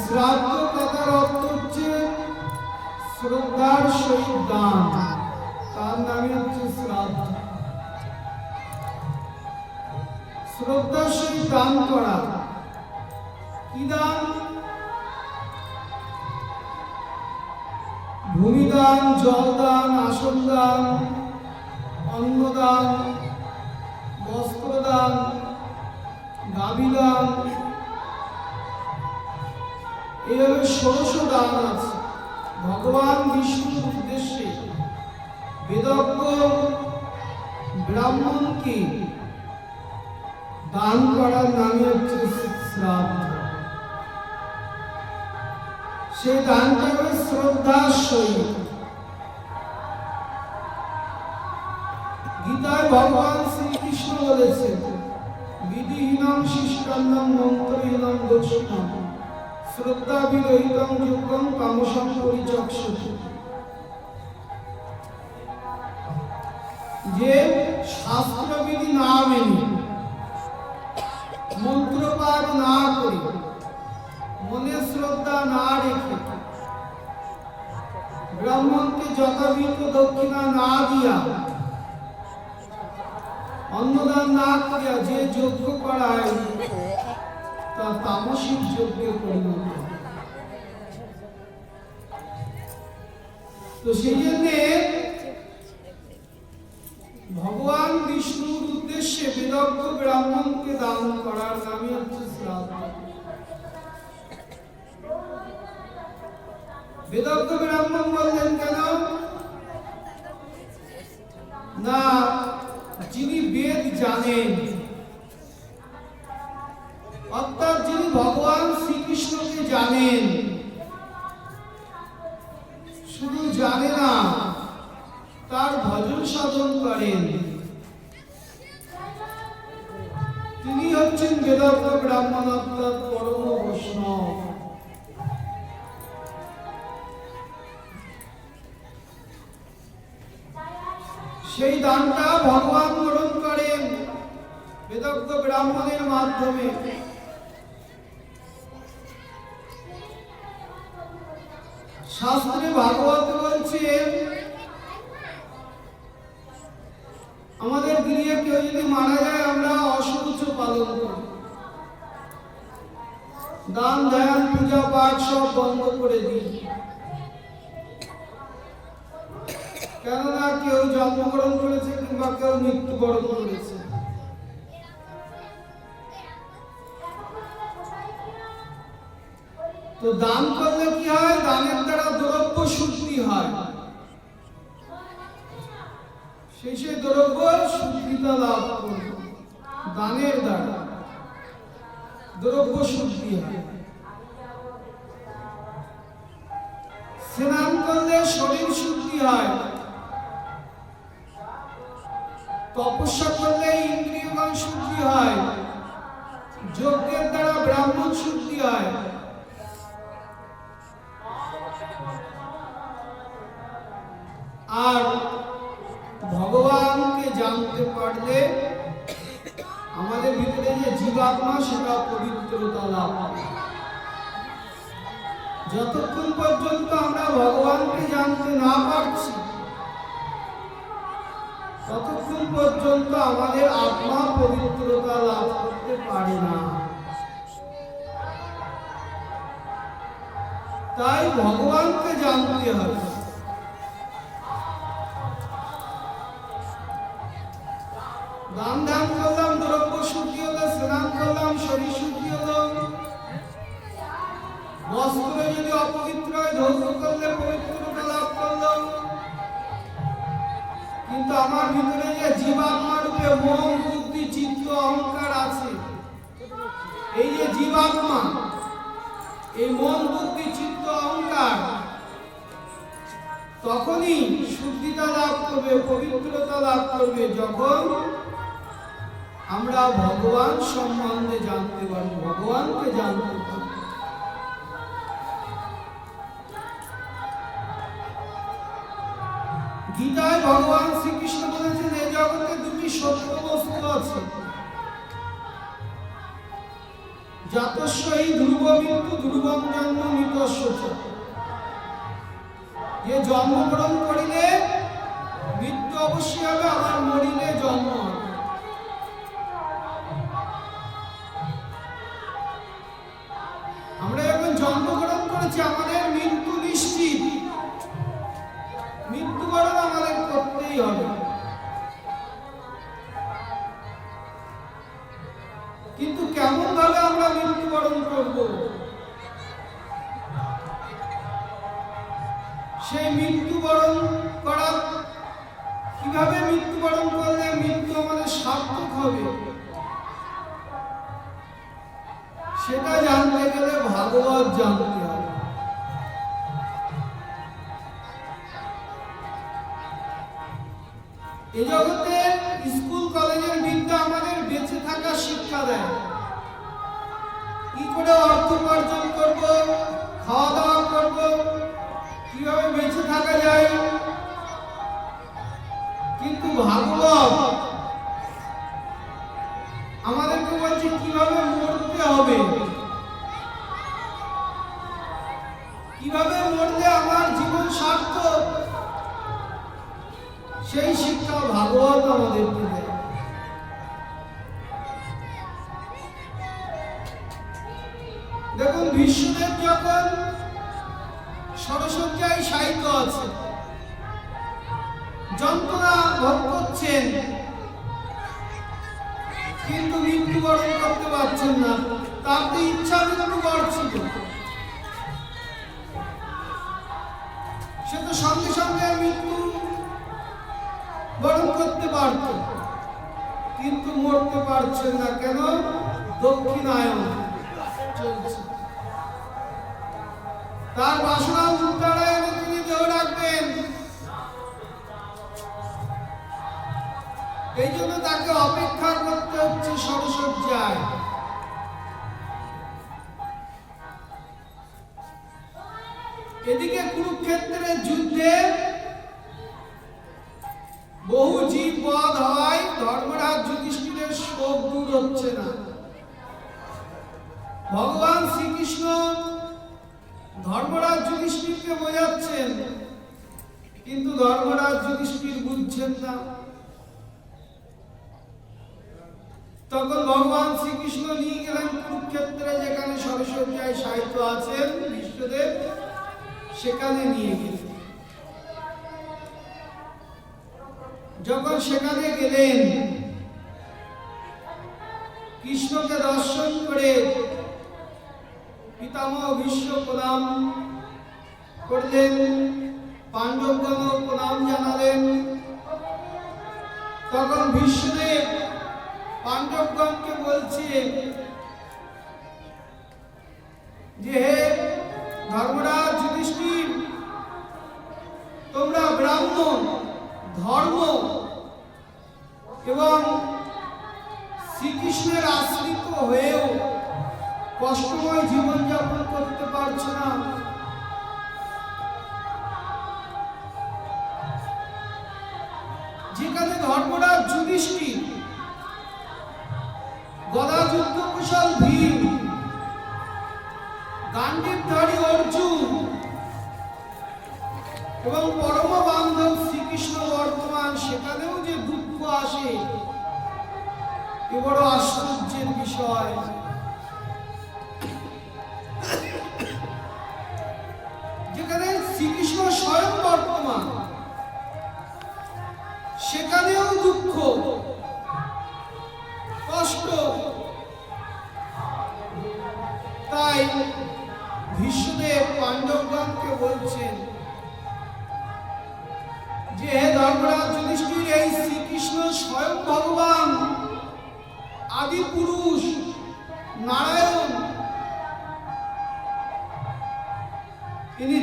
Speaker 2: শ্রাদ্ধ কথার অর্থ হচ্ছে শ্রদ্ধার সহিত দান, তার নামে হচ্ছে শ্রাদ্ধ। শ্রদ্ধার সহিত দান করা। কি দান? ভূমিদান, জলদান, আসন দান, অন্নদান, বস্ত্রদান, গাভীদান, এইভাবে ১৬০০ দান আছে। ভগবান বিষ্ণুর উদ্দেশ্যে বেদজ্ঞ ব্রাহ্মণকে দান করার নামে হচ্ছে শ্রাদ্ধ। সেই দানটা হবে শ্রদ্ধার সহিত। গীতায় ভগবান শ্রীকৃষ্ণ বলেছেন, বিধিহীনং শিষ্টান্নং মন্ত্রহীনং দক্ষিণাং শ্রদ্ধা বিরহিতং যোগ্যং কামসং পরিচক্ষতে। যে শাস্ত্রবিধি না মেনে, মন্ত্রপাঠ না করে, মনে শ্রদ্ধা না রেখে, ব্রাহ্মণকে যথাবিহিত দক্ষিণা না দিয়া, অন্নদান না করিয়া যে যজ্ঞ করায় তা তামসিক যজ্ঞে পরিণত। তো সেই জন্য ভগবান বিষ্ণুর উদ্দেশ্যে বেদজ্ঞ ব্রাহ্মণকে দান করার নামই হচ্ছে শ্রাদ্ধ। বেদজ্ঞ ব্রাহ্মণ বললেন কেন? না, যিনি বেদ জানেন, অর্থাৎ যিনি ভগবান শ্রীকৃষ্ণকে জানেন, শুধু জানে না, তার ভজন সাধন করেন, তিনি হচ্ছেন বেদজ্ঞ ব্রাহ্মণ, অর্থাৎ পরম বৈষ্ণব। সেই দানটা ভগবান গ্রহণ করেন বেদজ্ঞ ব্রাহ্মণের মাধ্যমে। শাস্ত্রে ভাগবত বলছে, আমাদের গৃহে কেউ যদি মারা যায় আমরা অশৌচ পালন করি, দান ধ্যান পূজা পাঠ সব বন্ধ করে দিই। কেননা কেউ জন্মগ্রহণ করেছে কিংবা কেউ মৃত্যুবরণ করেছে। তো দান করলে কি হয়? দানের দ্বারা দ্রব্য শুদ্ধি হয়, সেই দ্রব্য শুদ্ধিতা লাভ করবে। দানের দ্বারা দ্রব্য শুদ্ধি হয়। স্নান করলে শরীর শুদ্ধি হয়, তপস্যা করলে ইন্দ্রিয়গণ শুদ্ধি হয়, যজ্ঞের দ্বারা ব্রাহ্মণ শুদ্ধি হয়। আর ভগবানকে জানতে পারলে আমাদের ভিতরে যে জীবাত্মা সেটা পবিত্রতা লাভ করে। যতক্ষণ পর্যন্ত আমরা ভগবানকে জানতে না পারছি, ততক্ষণ পর্যন্ত আমাদের আত্মা পবিত্রতা লাভ করতে পারে না। তাই ভগবানকে জানতে হবে। দান ধ্যান করলাম, দ্রব্য শুদ্ধি হলো, স্নান করলাম, শরীর শুদ্ধি হলো। বস্ত্র যদি অপবিত্র হয়, ধৌত করলে পবিত্রতা লাভ করলো। কিন্তু আমার ভিতরে যে জীবাত্মা রূপে মন, বুদ্ধি, চিত্ত, অহংকার এই যে জীবাত্মা, এই মন বুদ্ধি চিত্ত অহংকার তখনই শুদ্ধিতা লাভ করবে, পবিত্রতা লাভ করবে যখন আমরা ভগবান সম্বন্ধে জানতে পারবো, ভগবানকে জানতে পারবো। গীতায় ভগবান শ্রীকৃষ্ণ বলেছেন এই জগতে দুটি সত্য বস্তু আছে, জাতস্যই ধ্রুব মৃত্যু ধ্রুবং জন্ম মৃতস্য চ। যে জন্মগ্রহণ করিলে মৃত্যু অবশ্যই হবে, আবার মরিলে জন্ম হবে। আমরা যখন জন্মগ্রহণ করেছি আমাদের মৃত্যু নিশ্চিত, মৃত্যুবরণ আমাদের করতেই হবে। কিন্তু কেমন ভাবে আমরা মৃত্যুবরণ করব, সেই মৃত্যুবরণ করা, কিভাবে মৃত্যুবরণ করলে মৃত্যু আমাদের সার্থক হবে, সেটা জানতে গেলে ভাগবত জানতে হবে। এই জগতে স্কুল কলেজের বিদ্যা আমাদের বেঁচে থাকার শিক্ষা দেয়, কি করে অর্থ উপার্জন করব, খাওয়া দাওয়া করব, কিভাবে বেঁচে থাকা যায়। কিন্তু ভাগবত আমাদেরকে বলছে কিভাবে মরতে হবে, কিভাবে মরলে আমার জীবন সার্থক, সেই শিক্ষা ভাগবত আমাদেরকে দেয়। দেখুন বিশ্বদেব যখন ষড়শয্যায় শায়িত আছে, যন্ত্রণা ভোগ করছেন, কিন্তু মৃত্যুবরণ করতে পারছেন না, তার তো ইচ্ছা মৃত্যুবরণ ছিল, সে তো সঙ্গে সঙ্গে মৃত্যু বরণ করতে পারত, কিন্তু মরতে পারছেন না। কেন? দক্ষিণায়ন চলছে, তার বাসনা উত্তরায়ণে তিনি দেহ রাখবেন। এই জন্য তাকে অপেক্ষা করতে হচ্ছে ষড়শয্যায়। এদিকে কুরুক্ষেত্রের যুদ্ধে বহু জীব বধ হয়, ধর্মরাজ যুধিষ্ঠিরের শোক দূর হচ্ছে না। ভগবান শ্রীকৃষ্ণ ধর্মরাজ যুধিষ্ঠিরকে বোঝাচ্ছেন, কিন্তু ধর্মরাজ যুধিষ্ঠির বুঝছেন না। তখন ভগবান শ্রীকৃষ্ণ নিয়ে গেলেন কুরুক্ষেত্রে, যেখানে ষড়শয্যায় শায়িত আছেন বিশ্বদেব, সেখানে নিয়ে গেলেন। যখন সেখানে গেলেন, কৃষ্ণকে দর্শন করে পিতামহ ভীষ্ম প্রণাম করলেন, পাণ্ডবগণ প্রণাম জানালেন। তখন ভীষ্মদেব পাণ্ডবগণকে বলছে যে হে ধর্মরাজ যুধিষ্ঠির, তোমরা ব্রাহ্মণ, ধর্ম এবং শ্রীকৃষ্ণের আশ্রিত হয়েও কষ্টময় জীবনযাপন করতে পারছো না। যেখানে ধর্মরাজ যুধিষ্ঠির, গদা যুদ্ধ কুশল ভীম, গান্ডীবধারী অর্জুন এবং পরম বান্ধব শ্রীকৃষ্ণ বর্তমান, সেখানেও যে দুঃখ আসে, এ বড় আশ্চর্যের বিষয়। যেখানে শ্রীকৃষ্ণ স্বয়ং বর্তমান, সেখানেও দুঃখ কষ্ট। তাই ভীষ্মদেব পাণ্ডবগণকে বলছেন যে হে ধর্মরাজ যুধিষ্ঠির, এই শ্রীকৃষ্ণ স্বয়ং ভগবান, আদি পুরুষ, নারায়ণ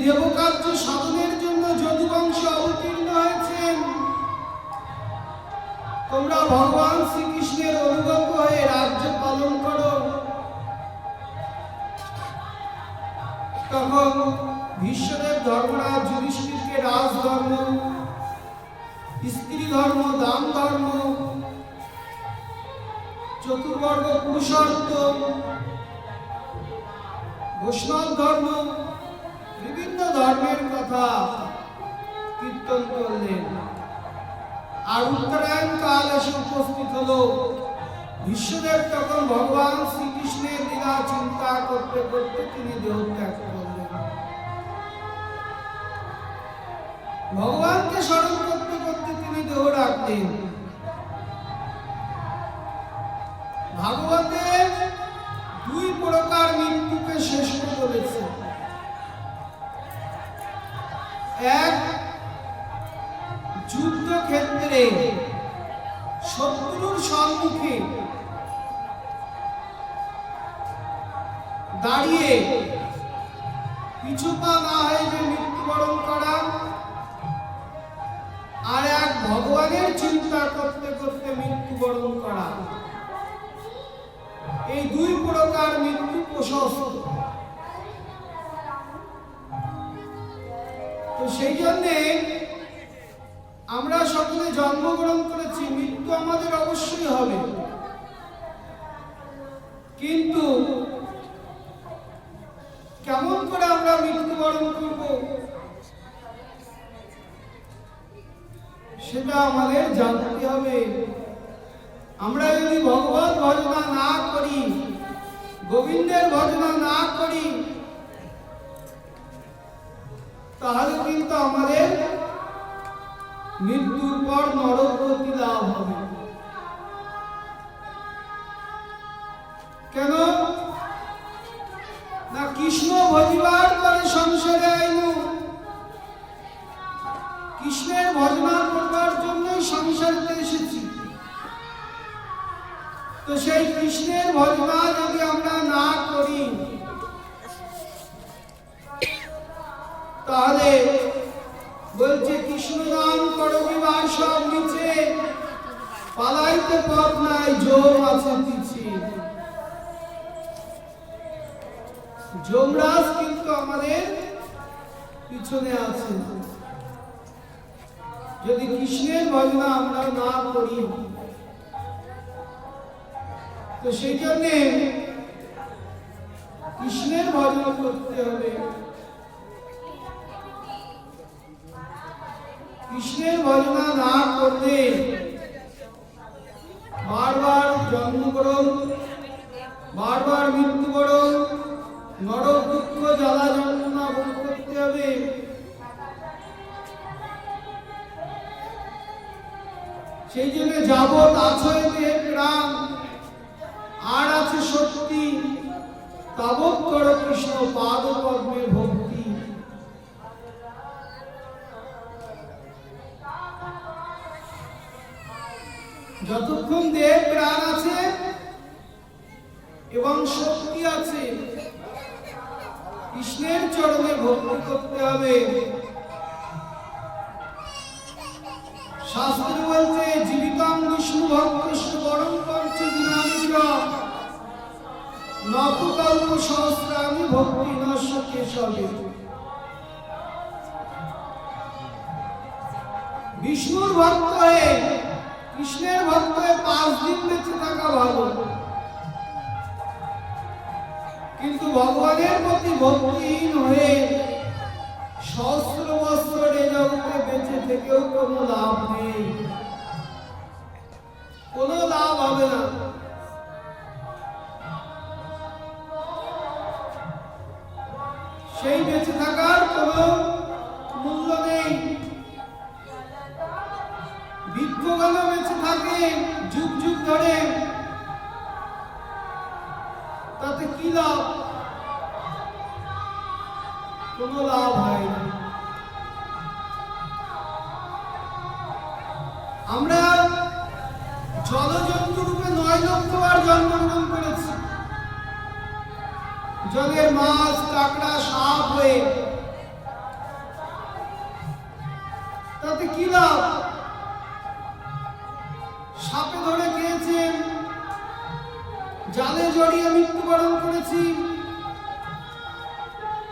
Speaker 2: দেবকার্য সাধনের জন্য যদুবংশে অবতীর্ণ হয়েছেন, তোমরা ভগবান শ্রীকৃষ্ণের অনুগত হয়ে রাজ্য পালন করো। তখন ভীষ্মদেব ধর্মরাজ যুধিষ্ঠিরকে রাজধর্ম, স্ত্রী ধর্ম, দান ধর্ম, চতুর্বর্গ পুরুষার্থ, বৈষ্ণব ধর্ম, বিভিন্ন ধর্মের কথা কীর্তন করলেন। আর উত্তরায়ণ কাল এসে উপস্থিত হলো। বিশ্বদেব তখন ভগবান শ্রীকৃষ্ণের লীলা চিন্তা করতে করতে তিনি দেহত্যাগ করলেন। ভগবানকে স্মরণ করতে করতে তিনি দেহ রাখলেন। ভাগবতে দুই প্রকার মৃত্যুকে শ্রেষ্ঠ বলেছে। এক, যুদ্ধক্ষেত্রে শত্রুর সম্মুখে দাঁড়িয়ে পিছুপা না হয়ে যে মৃত্যুবরণ করা, আর এক ভগবানের চিন্তা করতে করতে মৃত্যুবরণ করা। এই দুই প্রকার মৃত্যু প্রশস্ত। তো সেই জন্যে আমরা সকলে জন্মগ্রহণ করেছি, মৃত্যু আমাদের অবশ্যই হবে। কিন্তু কেমন করে আমরা মৃত্যুবরণ করব সেটা আমাদের জানতে হবে। আমরা যদি ভগবত ভজনা না করি, গোবিন্দের ভজনা না করি, তাহলে কিন্তু আমাদের মৃত্যুর পর নরকগতি লাভ হবে। কেন না, কৃষ্ণ ভজিবার করে সংসারে আইনু। কৃষ্ণের ভজনা করবার জন্যই সংসারে এসেছি। তো সেই কৃষ্ণের ভজনা যদি আমরা না করি, তাহলে বলছে কৃষ্ণ নাম করবিবার সব নিচে, পালাইতে পথ নাই, জম আছে পিছে। যমরাজ কিন্তু আমাদের পিছনে আছে। যদি কৃষ্ণের ভজনা আমরা না করি, তো সেই জন্যে কৃষ্ণের ভজনা করতে হবে। কৃষ্ণের ভজনা না করলে বারবার জন্মগ্রহণ, বারবার মৃত্যুবরণ, নরক দুঃখ জ্বালা যন্ত্রণা ভোগ করতে হবে। সেই জন্য যাবৎ আছে দেহে প্রাণ আর আছে শক্তি, তাবৎ কর কৃষ্ণ পাদ পদ্মে ভক্তি। যতক্ষণ দেহে প্রাণ আছে এবং শক্তি আছে, কৃষ্ণের চরণে ভক্তি করতে হবে। শাস্ত্র বলছে জীবিতং বিষ্ণু ভক্তস্য বরং পঞ্চ দিনানিচ নতু কল্প সহস্রাণি ভক্তি নশ্য কেশবে। বিষ্ণুর ভক্ত হয়ে, কৃষ্ণের ভক্ত হয়ে 5 দিন বেঁচে থাকা ভালো, কিন্তু ভগবানের প্রতি ভক্তিহীন হয়ে সহস্র বছর এ জগতে বেঁচে থেকেও কোনো লাভ নেই, কোনো লাভ হবে না। সেই বেঁচে থাকার কোনো মূল্য নেই। বৃক্ষগণ বেঁচে থাকে যুগ যুগ ধরে, তাতে কি লাভ? কোনো লাভ হয় না। আমরা জলজন্তু রূপে 9 লক্ষ বার জন্মগ্রহণ করেছি। জলের মাছ, কাঁকড়া, সাপ হয়ে তাতে কি লাভ? সাপে ধরে খেয়েছে, জালে জড়িয়ে মৃত্যুবরণ করেছি,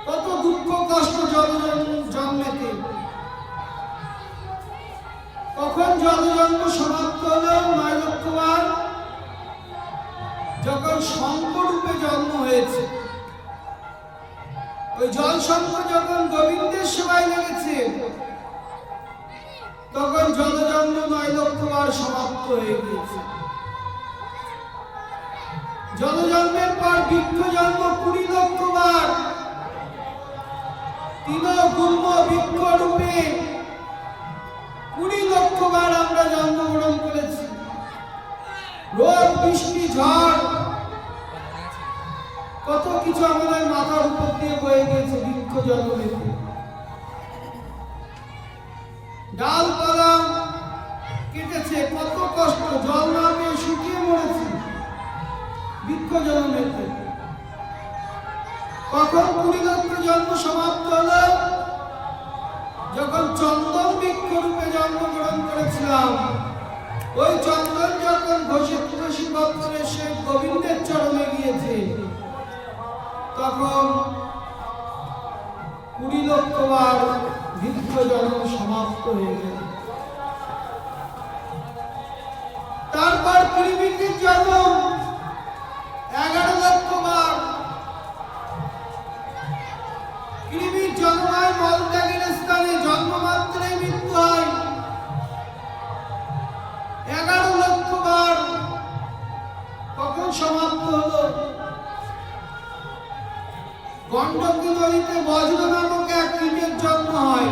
Speaker 2: কত দুঃখ কষ্ট জন্মেতে। কখন জন্ম সমাপ্ত হলো? 9 লক্ষ বার যখন শঙ্করূপে জন্ম হয়েছে। ওই জল শঙ্খ যখন গোবিন্দের সেবায় লেগেছে, তখন জন্ম 9 লক্ষ বার সমাপ্ত হয়ে গিয়েছে। জন্মের পর বৃক্ষ জন্ম 20 লক্ষ বার। তিন গুল্ম বৃক্ষ রূপে 20 লক্ষ বার আমরা জন্মগ্রহণ করেছি। রোদ বৃষ্টি ঝড় কত কিছু আমাদের মাথার উপর দিয়ে বয়ে গেছে বৃক্ষ জন্মেতে। ডালপালা কেটেছে, কত কষ্ট, জল না পেয়ে শুকিয়ে মরেছি বৃক্ষ জন্মেতে। কখন 20 লক্ষ জন্ম সমাপ্ত হলো? যখন চন্দন বৃক্ষ রূপে জন্মগ্রহণ করেছিলাম। ওই চন্দন যখন ঘষে তুলসী পত্রে সে গোবিন্দের চরণে গিয়েছে, তখন 20 লক্ষ বার বৃক্ষ জন্ম সমাপ্ত হয়ে গেল। তারপর পৃথিবীর জন্ম 11 লক্ষ বার। পৃথিবীর জন্ম হয় মলত্যাগের স্থানে, জন্ম মাত্রই মৃত্যু হয় 11 লক্ষ বার। কখন সমাপ্ত হলো? গণ্ডকী নদীতে বজ্র নামক এক কীটের জন্ম হয়।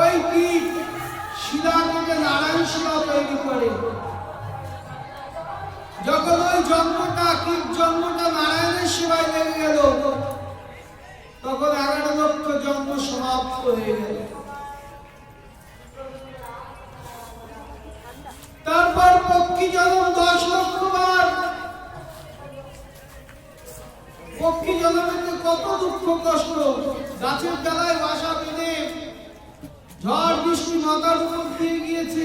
Speaker 2: ওই কীট শিলা থেকে নারায়ণ শিলা তৈরি করে। যখন ওই কীট জন্মটা নারায়ণের সেবায় লেগে গেল, তখন 11 লক্ষ জন্ম সমাপ্ত হয়ে গেল। তারপর পক্ষী জন্ম 10 লক্ষ বার। পক্ষী জন্মেতে কত দুঃখ কষ্ট, গাছের ডালায় বাসা বেঁধে ঝড় বৃষ্টি মাথার উপর দিয়ে গিয়েছে।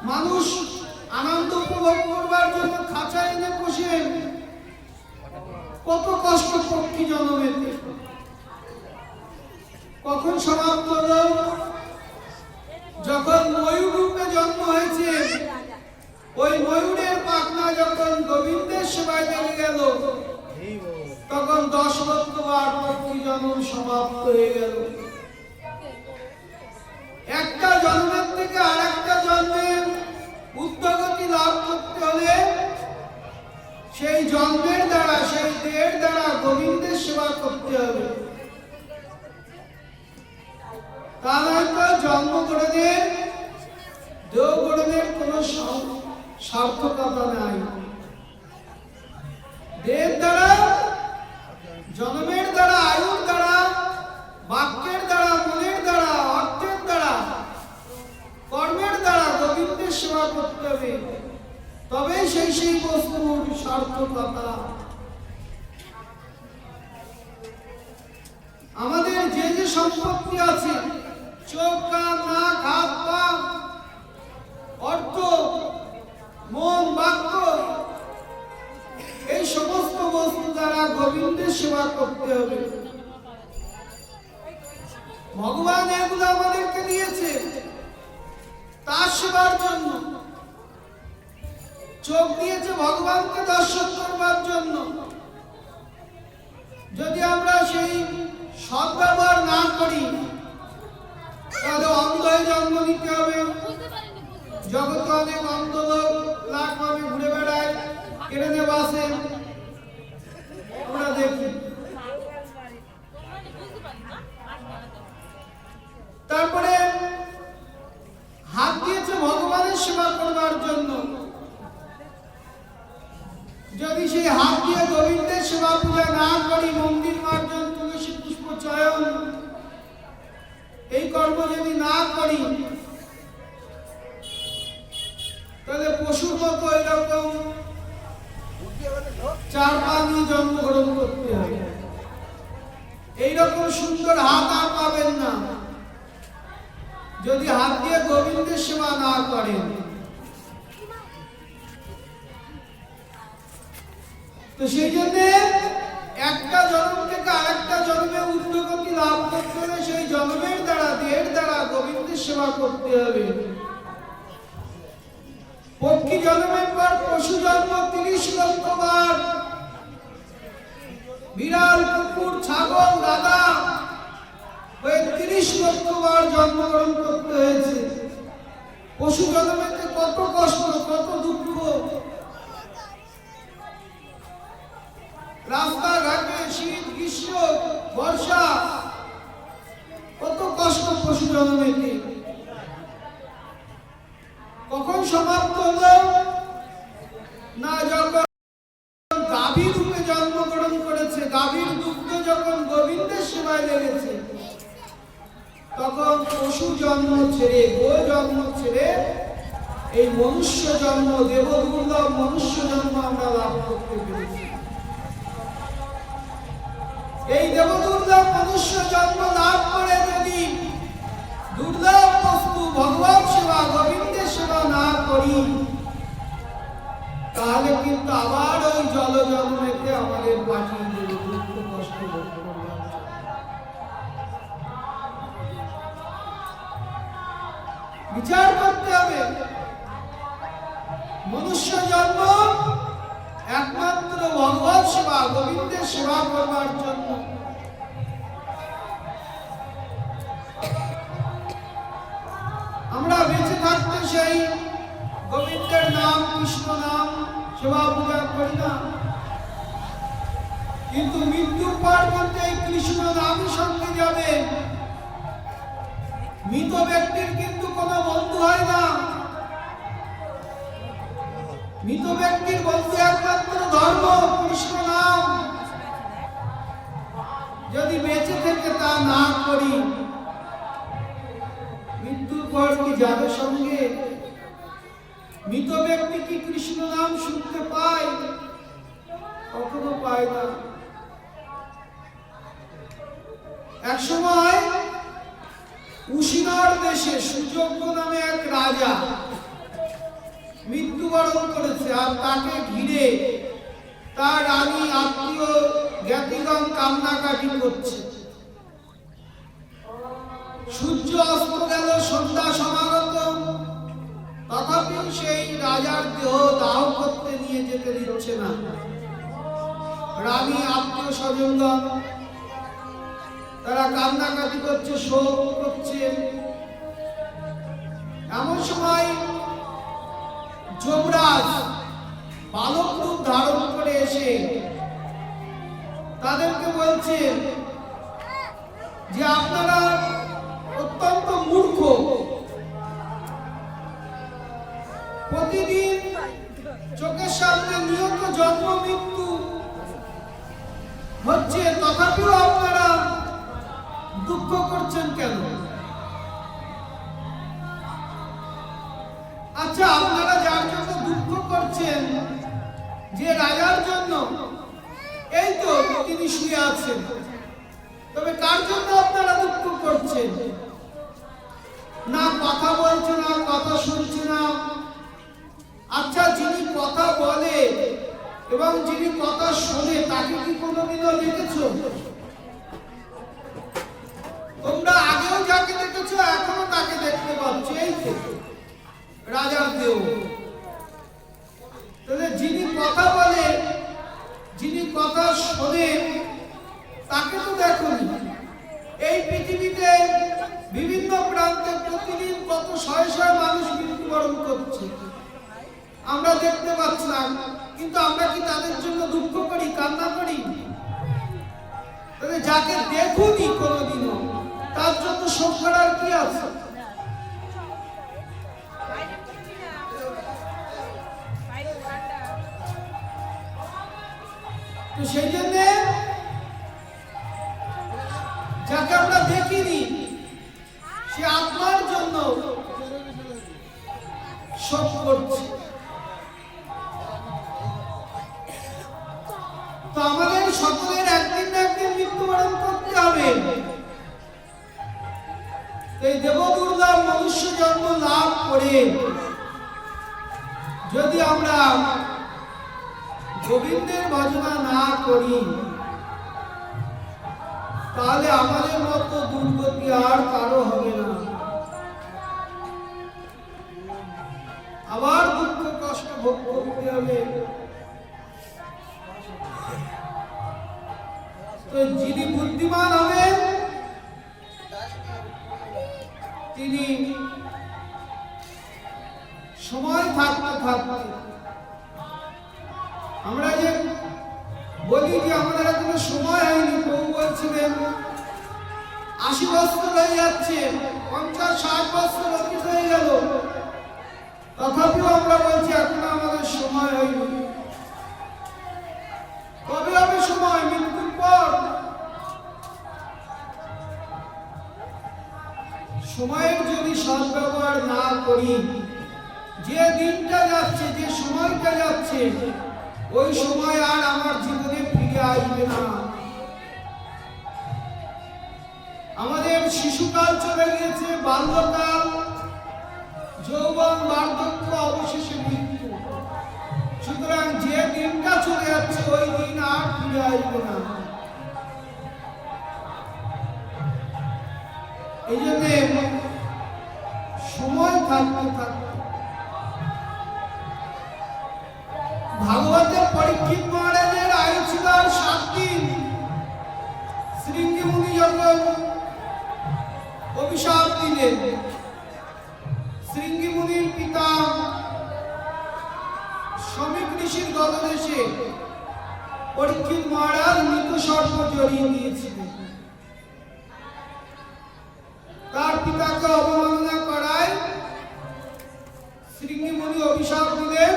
Speaker 2: মানুষ আনন্দ উপভোগ করবার জন্য খাঁচা এনে বসে কত কষ্ট পক্ষী জন্মেতে। কখন সমাপ্ত হলো? যখন ময়ূর রূপে জন্ম হয়েছে, ওই ময়ূরের পাখনা যখন গোবিন্দের সেবায় লেগে গেল, তখন 10 লক্ষ বার পক্ষী জন্ম সমাপ্ত হয়ে গেল। একটা জন্মের থেকে আরেকটা জন্মের উদ্যোগতি লাভ করতে হলে সেই জন্মের দ্বারা, সেই দেহের দ্বারা গোবিন্দের সেবা করতে হবে। তা নয়তো জন্ম করে দেন, দেহ করে দেন, কোনো সার্থকতা নাই। দেহের দ্বারা, জন্মের দ্বারা, আয়ুর দ্বারা, বাক্যের দ্বারা, মনের দ্বারা, অর্থের দ্বারা, কর্মের দ্বারা গোবিন্দের সেবা করতে হবে। তবে সেই বস্তুর সার্থকতা। আমাদের যে সম্পত্তি আছে, চোখ, কান, নাক, হাত, পা, অর্থ, মন, বাক্য, এই সমস্ত বস্তু দ্বারা গোবিন্দের সেবা করতে হবে। ভগবান এগুলো আমাদেরকে দিয়েছে তার সেবার জন্য। চোখ দিয়েছে ভগবানকে দর্শন করবার জন্য। যদি আমরা সেই সদ্ব্যবহার না করি, তাহলে অন্ধ হয়ে জন্ম নিতে হবে। জগতে অনেক অন্ধ লোক লাখভাবে ঘুরে বেড়ায়, ট্রেনে বাসে আমরা দেখি। তারপরে হাত দিয়েছে ভগবানের সেবা করবার জন্য। যদি সেই হাত দিয়ে গোবিন্দের সেবা পূজা না করি, মন্দির মার্জন, তুলসী পুষ্প চয়ন, এই কর্ম যদি না করি, তাহলে পশুর মতো এরকম 4 পা নিয়ে জন্মগ্রহণ করতে হবে। এইরকম সুন্দর হাত আর পাবেন না যদি হাত দিয়ে গোবিন্দের সেবা না করেন। তো সেই জন্য একটা জন্ম থেকে আরেকটা জন্মে ঊর্ধ্বগতি লাভ করতে হলে সেই জন্মের দ্বারা দেহের দ্বারা গোবিন্দের সেবা করতে হবে। পক্ষী জন্মের পর পশু জন্ম 30 লক্ষ বার, বিড়াল কুকুর ছাগল গাধা হয়ে 30 লক্ষ বার জন্মগ্রহণ করতে হয়েছে। পশু জন্মেতে কত কষ্ট, কত দুঃখ, রাস্তাঘাটে শীত গ্রীষ্ম বর্ষা কত কষ্ট পশু জন্মেতে। কখন সমাপ্ত হলো না, যখন গাভী রূপে জন্মগ্রহণ করেছে, গাভীর দুগ্ধ যখন গোবিন্দের সেবায় লেগেছে, তখন পশু জন্ম ছেড়ে, গো জন্ম ছেড়ে এই মনুষ্য জন্ম, দেবদুর্লভ মনুষ্য জন্ম আমরা লাভ করতে পেরেছি। এই দেবদুর্লভ মনুষ্য জন্ম লাভ করে যদি দুর্লভ বস্তু ভগবান সেবা, গোবিন্দের সেবা না করি, তাহলে কিন্তু আবার ওই জল জন্মেতে আমাদের পাঠিয়ে দেবে, দুঃখ কষ্ট ভোগ করবে। বিচার করতে হবে। মনুষ্য জন্ম একমাত্র ভগবান সেবা, গোবিন্দের সেবা করবার জন্য। আমরা বেঁচে থাকতে সেই গোবিন্দের নাম, কৃষ্ণ নাম সেবা পূজা করি না, কিন্তু মৃত্যুর পর পর্যন্ত এই কৃষ্ণ নামই সঙ্গে যাবে। মৃত ব্যক্তির কিন্তু কোনো বন্ধু হয় না। মৃত ব্যক্তির বন্ধু একমাত্র ধর্ম, কৃষ্ণ নাম। যদি বেঁচে থেকে তা না করি, মৃত্যুর পর কি যাবে সঙ্গে? মৃত ব্যক্তি কি কৃষ্ণ নাম শুনতে পায়? কখনো পায় না। এক সময় উশিনর দেশে সুযোগ্য নামে এক রাজা মৃত্যুবরণ করেছে, আর তাকে ঘিরে তার রানী আত্মীয় জ্ঞাতিগণ কান্নাকাটি করছে। সূর্য অস্ত গেল, সন্ধ্যা সমাগত, তথাপি সেই রাজার দেহ দাহ করতে নিয়ে যেতে দিচ্ছে না। রানী আত্মীয় স্বজনগণ তারা কান্নাকাটি করছে, শোক করছে। এমন সময় যমরাজ বালক রূপ ধারণ করে এসে তাদেরকে বলছে যে আপনারা অত্যন্ত মূর্খ, প্রতিদিন চোখের সামনে নিয়ত জন্ম মৃত্যু হচ্ছে, তথাপিও আপনারা দুঃখ করছেন কেন? আচ্ছা, আপনারা যার জন্য দুঃখ করছেন, যে রাজার জন্য, এই তো তিনি শুয়ে আছেন, তবে কার জন্য আপনারা দুঃখ করছেন? না কথা বলছে, না কথা শুনছে না। আচ্ছা, যিনি কথা বলে এবং যিনি কথা শোনে, তাকে কি কোনোদিনও দেখেছো? তোমরা আগেও যাকে দেখেছো, এখনো তাকে দেখতে পাচ্ছ, এই তো রাজার দেহ। তাহলে যিনি কথা বলে, যিনি কথা শোনে, তাকে তো দেখোনি। এই পৃথিবীতে বিভিন্ন প্রান্তে প্রতিদিন কত শয়ে শয়ে মানুষ মৃত্যুবরণ করছে, আমরা দেখতে পাচ্ছিলাম, কিন্তু আমরা কি তাদের জন্য দুঃখ করি, কান্না করি? তবে যাকে দেখুনি কোনোদিনও, তার জন্য শোক করার কি আছে? তো সেই জন্য যাকে আমরা দেখিনি, সে আত্মার জন্য শোক করছে। তো আমাদের সকলের একদিন না একদিন মৃত্যুবরণ করতে হবে। মনুষ্য জন্ম লাভ করে যদি আমরা গোবিন্দের ভজনা না করি, তাহলে আমাদের মতো দুর্গতি আর কারো হবে না। আবার দুঃখ কষ্ট ভোগ করতে হবে। তো যিনি বুদ্ধিমান হবেন তিনি সময় থাকতে থাকতে, আমরা যে বলি যে আমাদের এখনো সময় হয়নি, প্রভু বলছিলেন 80 বছর হয়ে যাচ্ছে, 50-60 বছর অতীত হয়ে গেল, তথাপিও আমরা বলছি এখনো আমাদের সময় হয়নি। কবে হবে সময়? মৃত্যুর পর। সময়ের যদি সদ্ব্যবহার না করি, যে দিনটা যাচ্ছে, যে সময়টা যাচ্ছে, ওই সময় আর আমার জীবনে ফিরে আসবে না। আমাদের শিশুকাল চলে গিয়েছে, বাল্যকাল, যৌবন, বার্ধক্য, অবশেষে মৃত্যু। সুতরাং যে দিনটা চলে যাচ্ছে ওই দিন আর ফিরে আসবে না। এই জন্য সময় থাকতে থাকতে, ভাগবতের পরীক্ষিত মহারাজের আয়ু ছিল 7 দিন। শৃঙ্গি মুনি যখন অভিশাপ দিলেন, শৃঙ্গি মুনির পিতা সমীক ঋষির গলদেশে পরীক্ষিত মহারাজ মৃত সর্প জড়িয়ে দিয়েছিলেন। তার পিতাকে অবমাননা করায় শৃঙ্গি মুনি অভিশাপ দিলেন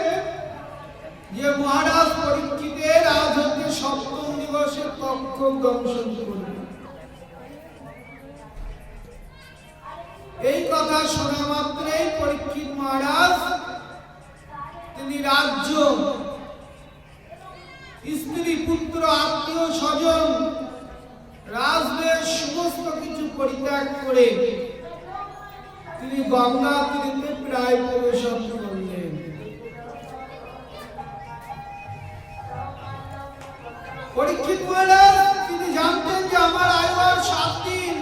Speaker 2: যে মহারাজ পরীক্ষিতের আজ হতে 7ম দিবসে কক্ষ দংশন করবে। এই কথা শোনা মাত্রই পরীক্ষিত মহারাজ তিনি রাজ্য, স্ত্রী, পুত্র, আত্মীয় স্বজন, রাজবেশ সমস্ত কিছু পরিত্যাগ করে তিনি গঙ্গা তীরে প্রায় প্রবেশন করলেন। পরীক্ষিত মহারাজ তিনি জানতেন যে আমার আয়ু আর 7 দিন,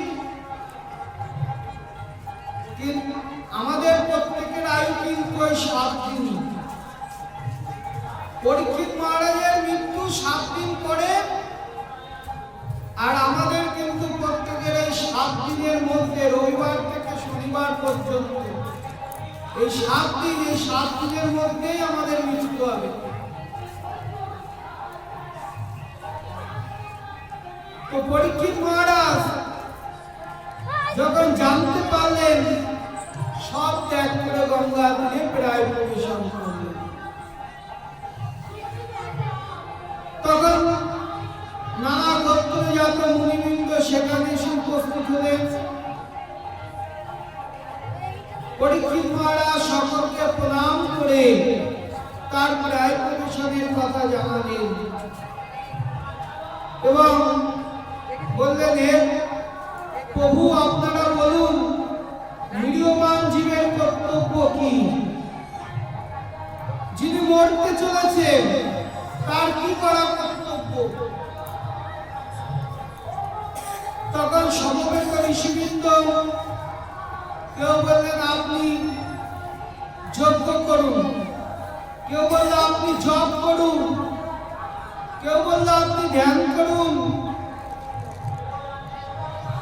Speaker 2: কিন্তু আমাদের প্রত্যেকের আয়ু কিন্তু ওই 7 দিন। পরীক্ষিত মহারাজের মৃত্যু 7 দিন পরে, আর আমাদের কিন্তু প্রত্যেকের এই 7 দিনের মধ্যে, রবিবার থেকে শনিবার পর্যন্ত এই 7 দিন, এই 7 দিনের মধ্যেই আমাদের মৃত্যু হবে। তো পরীক্ষিত মহারাজ যখন জানতে পারলেন, সব ত্যাগ করে গঙ্গা তীরে প্রায় প্রবেশন করলেন। তখন নানা গোত্রজাত মুনিবৃন্দ সেখানে এসে উপস্থিত হলেন। পরীক্ষিত মহারাজ সকলকে প্রণাম করে তার প্রায় প্রবেশনের কথা জানালেন এবং বললেন, হে প্রভু, আপনারা বলুন নিরীহমান জীবের কর্তব্য কি? যিনি মরতে চলেছেন তার কি করা কর্তব্য? তখন সমবেত ঋষিবৃন্দ কেউ বললেন আপনি যজ্ঞ করুন, কেউ বলল আপনি জপ করুন, কেউ বলল আপনি ধ্যান করুন,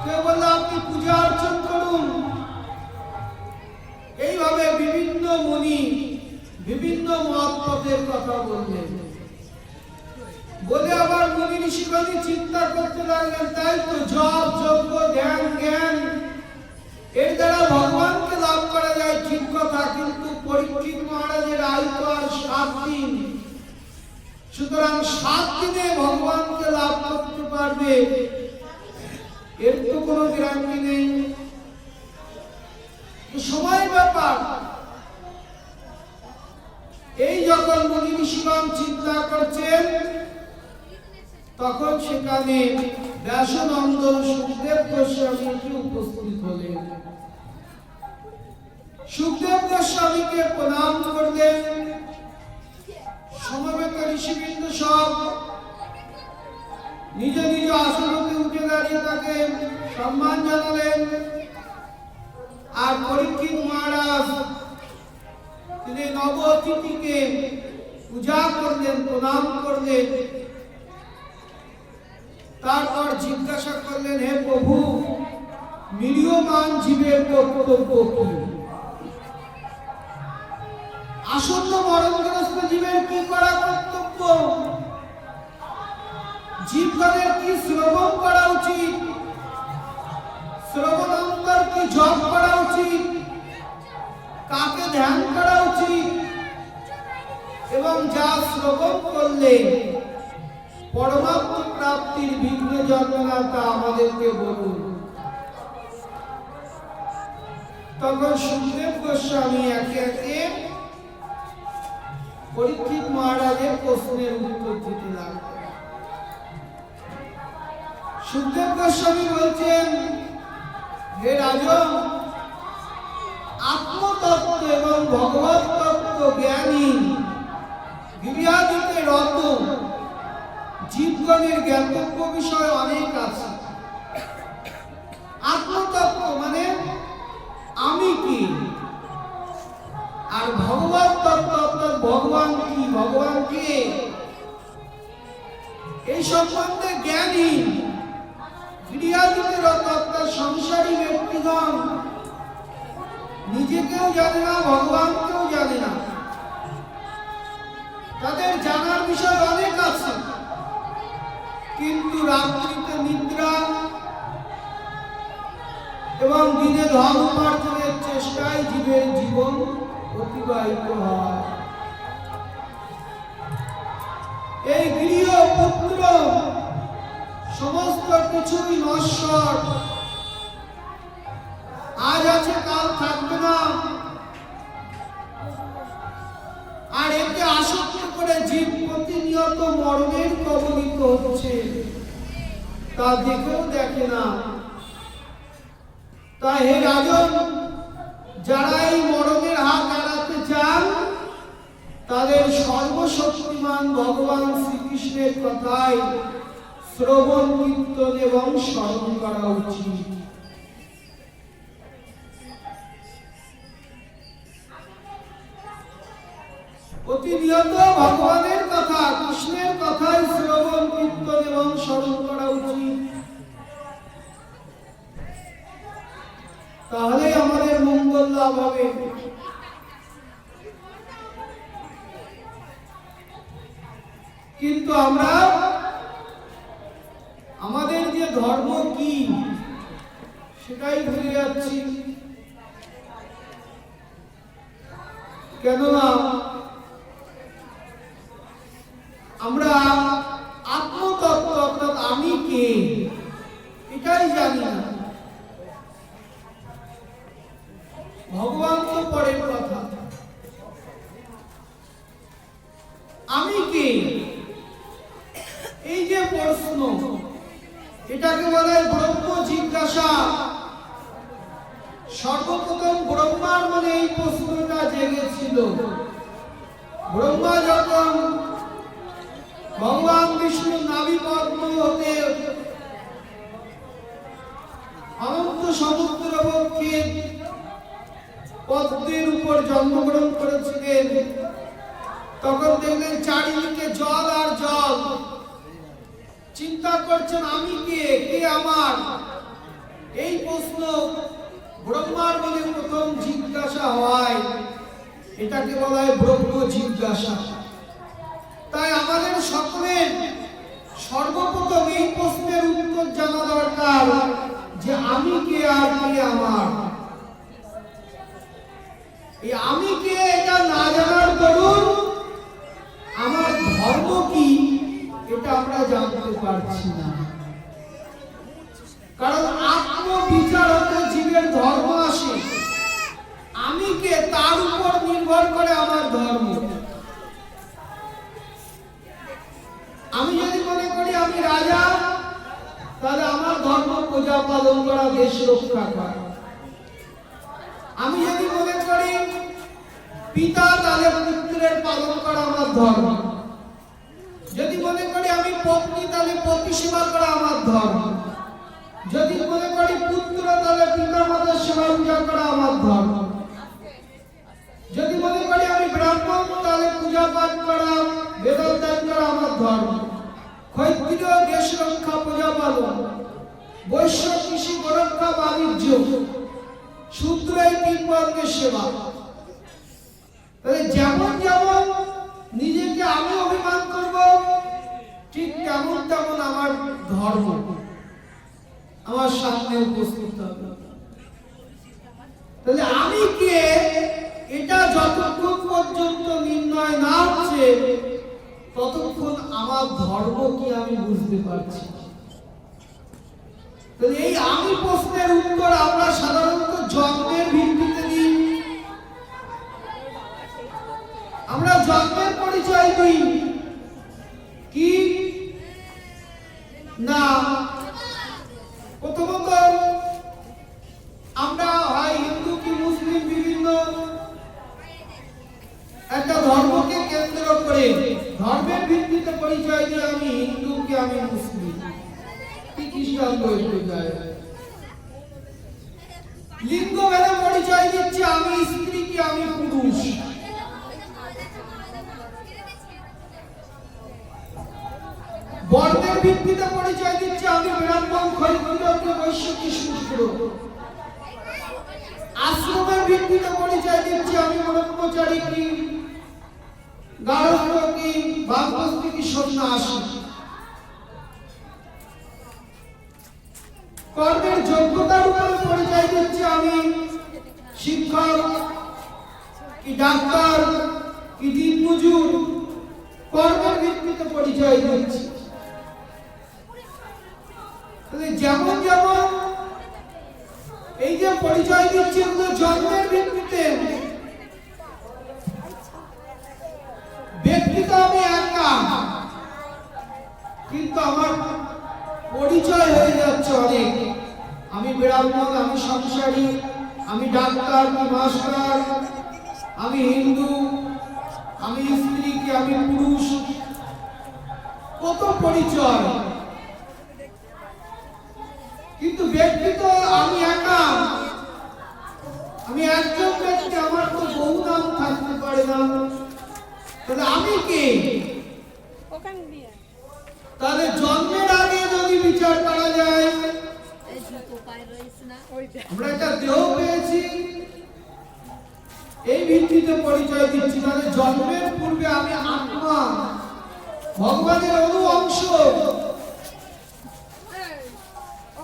Speaker 2: কেউ বলল আপনি পূজা অর্চন করুন। এইভাবে বিভিন্ন মুনি বিভিন্ন মত পথের কথা বললেন। বলে আবার মুনি ঋষিগণই চিন্তা করতে লাগলেন, তাই তো জপ, যজ্ঞ, ধ্যান, জ্ঞান, এর দ্বারা ভগবানকে লাভ করা যায়, ঠিক কথা, কিন্তু পরীক্ষিত মহারাজের আয়ু আর 7 দিন। সুতরাং 7 দিনে ভগবানকে লাভ করতে পারবে এর তো কোনো গ্যারান্টি নেই। সময় ব্যাপার। এই যখন মুনি ঋষিগণ চিন্তা করছেন, তখন সেখানে ব্যাসনন্দন সুখদেব গোস্বামী উপস্থিত হলেন। সুখদেব গোস্বামীকে প্রণাম করলেন। সমবেত ঋষিবৃন্দ সব নিজ নিজ আসনতে উঠে দাঁড়িয়ে তাকে সম্মান জানালেন। আর পরীক্ষিত মহারাজ তিনি নব অতিথিকে পূজা করলেন, প্রণাম করলেন। তারপর জিজ্ঞাসা করলেন, হে প্রভু, নিরীহমান জীবের কর্তব্য কি? আসন্ন মরণগ্রস্ত জীবের কি করা কর্তব্য? জীবগণের কি শ্রবণ করা উচিত? শ্রবণান্তর কি জপ করা উচিত? কাকে ধ্যান করা উচিত? এবং যা শ্রবণ করলে পরমাত্ম প্রাপ্তির বিঘ্ন জন্মে না, তা আমাদেরকে বলুন। তখন সুখদেব গোস্বামী একে একে পরীক্ষিত মহারাজের প্রশ্নের উত্তর দিতে লাগলেন। সুখদেব গোস্বামী বলছেন, হে রাজন, আত্মতত্ত্ব এবং ভগবত তত্ত্ব জ্ঞানী গিরিয়াদিতে রত জীবগণের জ্ঞাতব্য বিষয় অনেক আছে। আত্মতত্ত্ব মানে আমি কি, আর ভগবত তত্ত্ব অর্থাৎ ভগবান কি, ভগবান কে, এই সম্বন্ধে জ্ঞানী গৃহাদিতে রত অর্থাৎ সংসারী ব্যক্তিগণ নিজেকেও জানে না, ভগবানকেও জানে না। তাদের জানার বিষয় অনেক আছে, কিন্তু রাত্রিতে নিদ্রা এবং দিনে ধন উপার্জনের চেষ্টায় জীবের জীবন অতিবাহিত হয়। এই গৃহ পুত্র সমস্ত কিছুই নশ্বর, আজ আছে কাল থাকবে না। আর এতে আসক্ত করে জীব প্রতিনিয়ত মরণের কবলিত হচ্ছে, তা দেখেও দেখে না। তাই হে রাজন, যারা এই মরণের হাত এড়াতে চান, তাদের সর্বশক্তিমান ভগবান শ্রীকৃষ্ণের কথাই শ্রবণ, কীর্তন এবং স্মরণ করা উচিত। প্রতিনিয়ত ভগবানের কথা, কৃষ্ণের কথাই শ্রবণ, কীর্তন এবং স্মরণ করা উচিত। তাহলে আমাদের মঙ্গল লাভ হবে। কিন্তু আমরা আমাদের যে ধর্ম কি সেটাই ভুলে যাচ্ছি। কেননা আমরা আত্মতত্ত্ব অর্থাৎ আমি কে এটাই জানি না। ভগবান তো পরের কথা, আমি কে এই যে প্রশ্ন, এটাকে বলে ব্রহ্ম জিজ্ঞাসা। সর্বপ্রথম ব্রহ্মার মনে এই প্রশ্নটা জেগেছিল। ব্রহ্মা যখন ভগবান বিষ্ণু নাভি পদ্ম হতে অনন্ত সমুদ্র বক্ষে পদ্মের উপর জন্মগ্রহণ করেছিলেন, তখন দেখলেন চারিদিকে জল আর জল। চিন্তা করছেন আমি কে, কে আমার? এই প্রশ্ন ব্রহ্মার মনে প্রথম জিজ্ঞাসা হয়, এটাকে বলা হয় ব্রহ্ম জিজ্ঞাসা। তাই আমাদের সকলের সর্বপ্রথম এই প্রশ্নের উত্তর জানা দরকার যে আমি কে আর কে আমার। এই আমি কে এটা না জানার দরুন আমার ধর্ম কি এটা আমরা জানতে পারছি না। কারণ আত্মবিচার হতে জীবের ধর্ম আসে, আমি কে তার উপর নির্ভর করে আমার ধর্ম। আমি যদি মনে করি আমি রাজা, তাহলে আমার ধর্ম প্রজা পালন করা, দেশ রক্ষা করা। আমি যদি মনে করি পিতা তাহলে পুত্রের পালন করা আমার ধর্ম। যদি মনে করি আমি পত্নী তাহলে পতি সেবা করা আমার ধর্ম। যদি মনে করি পুত্র তাহলে পিতা মাতার সেবা পূজা করা আমার ধর্ম। যদি মনে করি আমি ব্রাহ্মণ তাহলে পূজা পাঠ করা বেদাধ্যায়ন করা আমার ধর্ম। ক্ষত্রিয় দেশ রক্ষা পূজা পালন, বৈশ্য কৃষি গোরক্ষা বাণিজ্য, শূদ্র এই তিন বর্গের সেবা। তাহলে যেমন যেমন নিজেকে আমি অভিমান করব ঠিক তেমন তেমন আমার ধর্ম আমার সামনে উপস্থিত হবে। তাহলে আমি কে এটা যতক্ষণ পর্যন্ত নির্ণয় না হচ্ছে ততক্ষণ আমার ধর্ম কি আমি বুঝতে পারছি। তাহলে এই আমি প্রশ্নের উত্তর আমরা সাধারণত জন্মের ভিত্তিতে দিই। আমরা জন্মের পরিচয় দিই কি না, প্রথমত আমরা হয় হিন্দু কি মুসলিম বিভিন্ন একটা ধর্মকে কেন্দ্র করে ধর্মের ভিত্তিতে পরিচয় দিই আমি হিন্দু কি আমি মুসলিম কি খ্রিস্টান পরিচয়। লিঙ্গ ভেদে পরিচয় দিচ্ছি আমি স্ত্রী কি আমি পুরুষ। বর্ণের ভিত্তিতে পরিচয় দিচ্ছি আমি ব্রাহ্মণ ক্ষত্রিয় বৈশ্য কি শূদ্র। আশ্রমের ভিত্তিতে পরিচয় দিচ্ছি আমি ব্রহ্মচারী কি গারস্থ কি বামপন্থী কি সন্ন্যাসী। কর্মের যোগ্যতার উপরে পরিচয় দিচ্ছি আমি শিক্ষক কি ডাক্তার কি দিনমজুর। কর্মের ভিত্তিতে পরিচয় দিচ্ছি। যেমন যেমন এই যে পরিচয় দিচ্ছি জন্মের ভিত্তিতে ব্যক্তি তো আমি একা, কিন্তু আমার পরিচয় হয়ে যাচ্ছে অনেক। আমি ব্রাহ্মণ, আমি সংসারী, আমি ডাক্তার, আমি মাস্টার, আমি হিন্দু, আমি স্ত্রী কি আমি পুরুষ। কত পরিচয়, কিন্তু ব্যক্তি তো আমি একা। আমি একজন ব্যক্তি, আমার তো বহু নাম থাকতে পারে না। তাহলে আমি কে? তাহলে জন্মের আগে যদি বিচার করা যায় আমরা একটা দেহ পেয়েছি এই ভিত্তিতে পরিচয় দিচ্ছি। তাহলে জন্মের পূর্বে আমি আত্মা, ভগবানের অনু অংশ,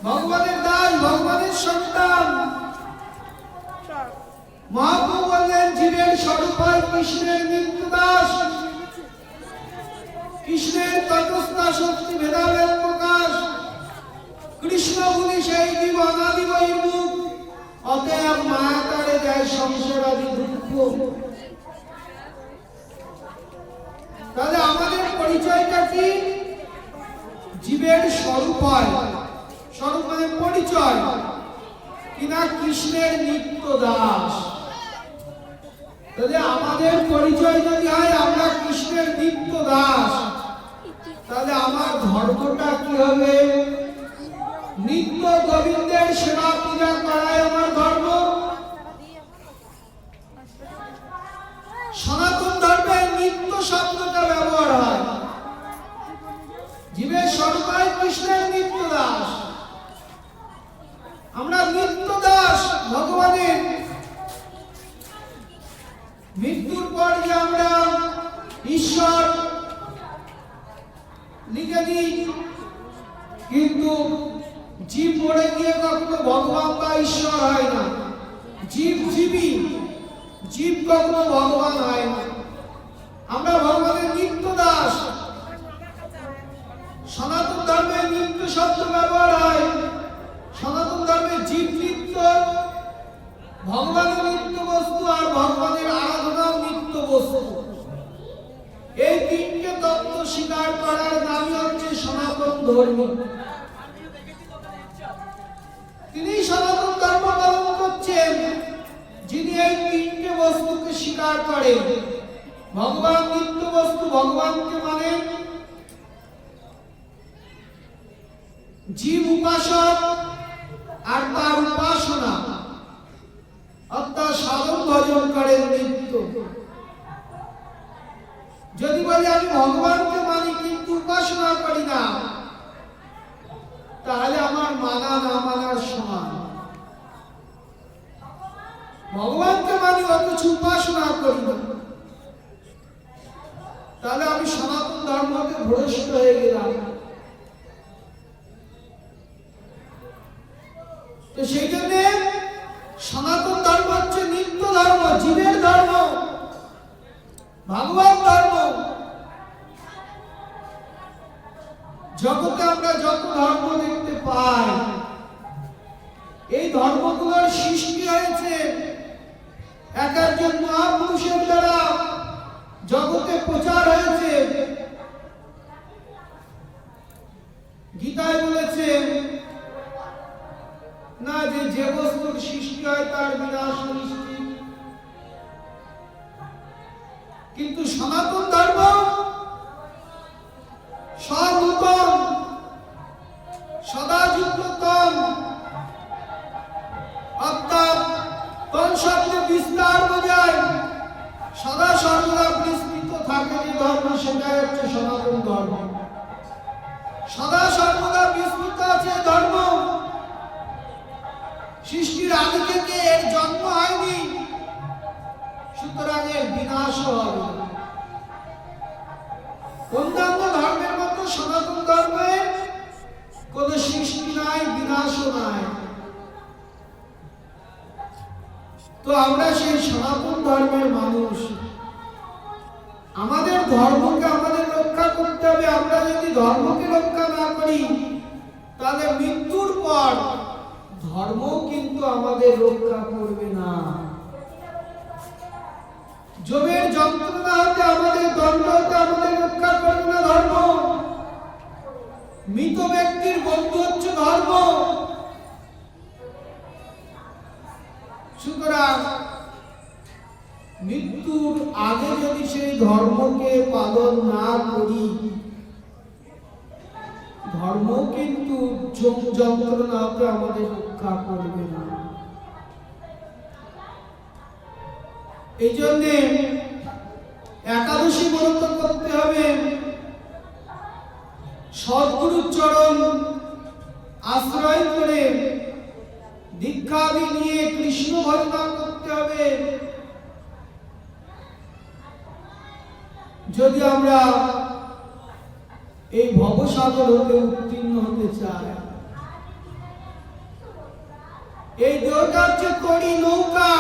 Speaker 2: ভগবানের দাস, ভগবানের সন্তান। মহাপ্রভু বললেন জীবের স্বরূপ হয় কৃষ্ণের নিত্য দাস, কৃষ্ণের তটস্থা শক্তি ভেদাভেদ প্রকাশ। কৃষ্ণ বলি সেই জীব অনাদি বহির্মুখ, অতএব মায়া তারে দেয় সংসার আদি দুঃখ। তাহলে আমাদের পরিচয়টা কি? জীবের স্বরূপ হয়, স্বরূপ মানে পরিচয় কিনা কৃষ্ণের নিত্য দাস। তাহলে আমাদের পরিচয় যদি হয় আমরা কৃষ্ণের নিত্য দাস, তাহলে আমার ধর্মটা কি হবে? নিত্য গোবিন্দের সেবা পূজা করাই আমার ধর্ম। সনাতন ধর্মে নিত্য শব্দটা ব্যবহার হয়। জীবের স্বরূপ হয় কৃষ্ণের নিত্য দাস। আমরা নিত্য দাস ভগবানের। মৃত্যুর পর যে আমরা ঈশ্বর লিখে দিই, কিন্তু জীব মরে গিয়ে কখনো ভগবান বা ঈশ্বর হয় না। জীব জীবী, জীব কখনো ভগবান হয় না। আমরা ভগবানের নিত্য দাস। সনাতন ধর্মে নিত্য শব্দ ব্যবহার হয়। সনাতন ধর্মে জীব নিত্য, ভগবানের নিত্য বস্তু আর ভগবানের আরাধনাও নিত্য বস্তু। এই তিনটে তত্ত্ব স্বীকার করার নামই হচ্ছে সনাতন ধর্ম। তিনি সনাতন ধর্ম পালন করছেন যিনি এই তিনটে বস্তুকে স্বীকার স্বীকার করে ভগবান নিত্য বস্তু, ভগবানকে মানে জীব উপাসক আর তার উপাসনা অর্থাৎ সাধন ভজন করেন নিত্য। যদি বলি আমি ভগবানকে মানি কিন্তু উপাসনা করি না, তাহলে আমার মানা না মানার সমান। ভগবানকে মানি অথচ উপাসনা করি না, তাহলে আমি সনাতন ধর্মকে ভ্রষ্ট হয়ে গেলাম। তো সেই জন্য সনাতন ধর্ম হচ্ছে নিত্য ধর্ম, জীবের ধর্ম, ভগবান ধর্ম। জগতে আমরা যত ধর্ম দেখতে পাই, এই ধর্মগুলোর সৃষ্টি হয়েছে এক একজন মহাপুরুষের দ্বারা, জগতে প্রচার হয়েছে। গীতায় বলেছে না যে বস্তুর সৃষ্টি হয় তার বিনাশ নিশ্চিত, কিন্তু সনাতন ধর্ম সর্বতম সদা যুক্ততম, অর্থাৎ তন শব্দে বিস্তার বোঝায়, সদা সর্বদা বিস্তৃত থাকে যে ধর্ম, সেটাই হচ্ছে সনাতন ধর্ম। সদা সর্বদা বিস্তৃত আছে ধর্ম। সৃষ্টির আগে থেকে এর জন্ম হয়নি, সুতরাং এর বিনাশ হবে। অন্যান্য ধর্মের মতো সনাতন ধর্মের কোন সৃষ্টি নাই, বিনাশও নাই। তো আমরা সেই সনাতন ধর্মের মানুষ, আমাদের ধর্মকে আমাদের রক্ষা করতে হবে। আমরা যদি ধর্মকে রক্ষা না করি, তাহলে মৃত্যুর পর ধর্ম কিন্তু আমাদের রক্ষা করবে না। যোগের যন্ত্রণা হতে আমাদের দণ্ড হতে আমাদের রক্ষা করবে না ধর্ম। মৃত ব্যক্তির বন্ধু হচ্ছে ধর্ম। সুতরাং মৃত্যুর আগে যদি সেই ধর্মকে পালন না করি, ধর্ম কিন্তু যোগ যন্ত্রণা হতে আমাদের রক্ষা করবে না। এই জন্যে একাদশী ব্রত করতে হবে, সদ্গুরুর চরণ আশ্রয় করে দীক্ষাদি নিয়ে কৃষ্ণ ভজনা করতে হবে। যদি আমরা এই ভবসাগর হতে উত্তীর্ণ হতে চাই, এই দেহটা হচ্ছে তরি নৌকা,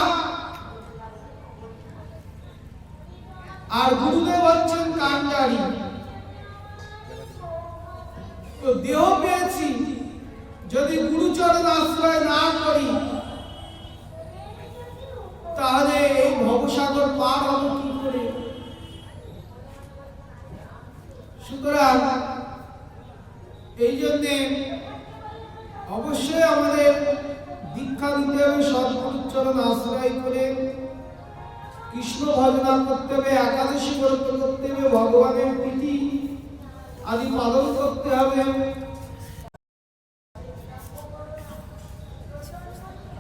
Speaker 2: আর গুরুদেব হচ্ছেন কান্ডারি। তো দেহ পেয়েছি, যদি গুরুচরণ আশ্রয় না করি, তাহলে এই ভবসাগর পার হব কি করে? সুতরাং এই জন্যে অবশ্যই আমাদের দীক্ষা দিতে হবে, সদ্গুরুচরণ আশ্রয় করে কৃষ্ণ ভজনা করতে হবে, একাদশী ব্রত করতে হবে, ভগবানের প্রীতি আদি পালন করতে হবে।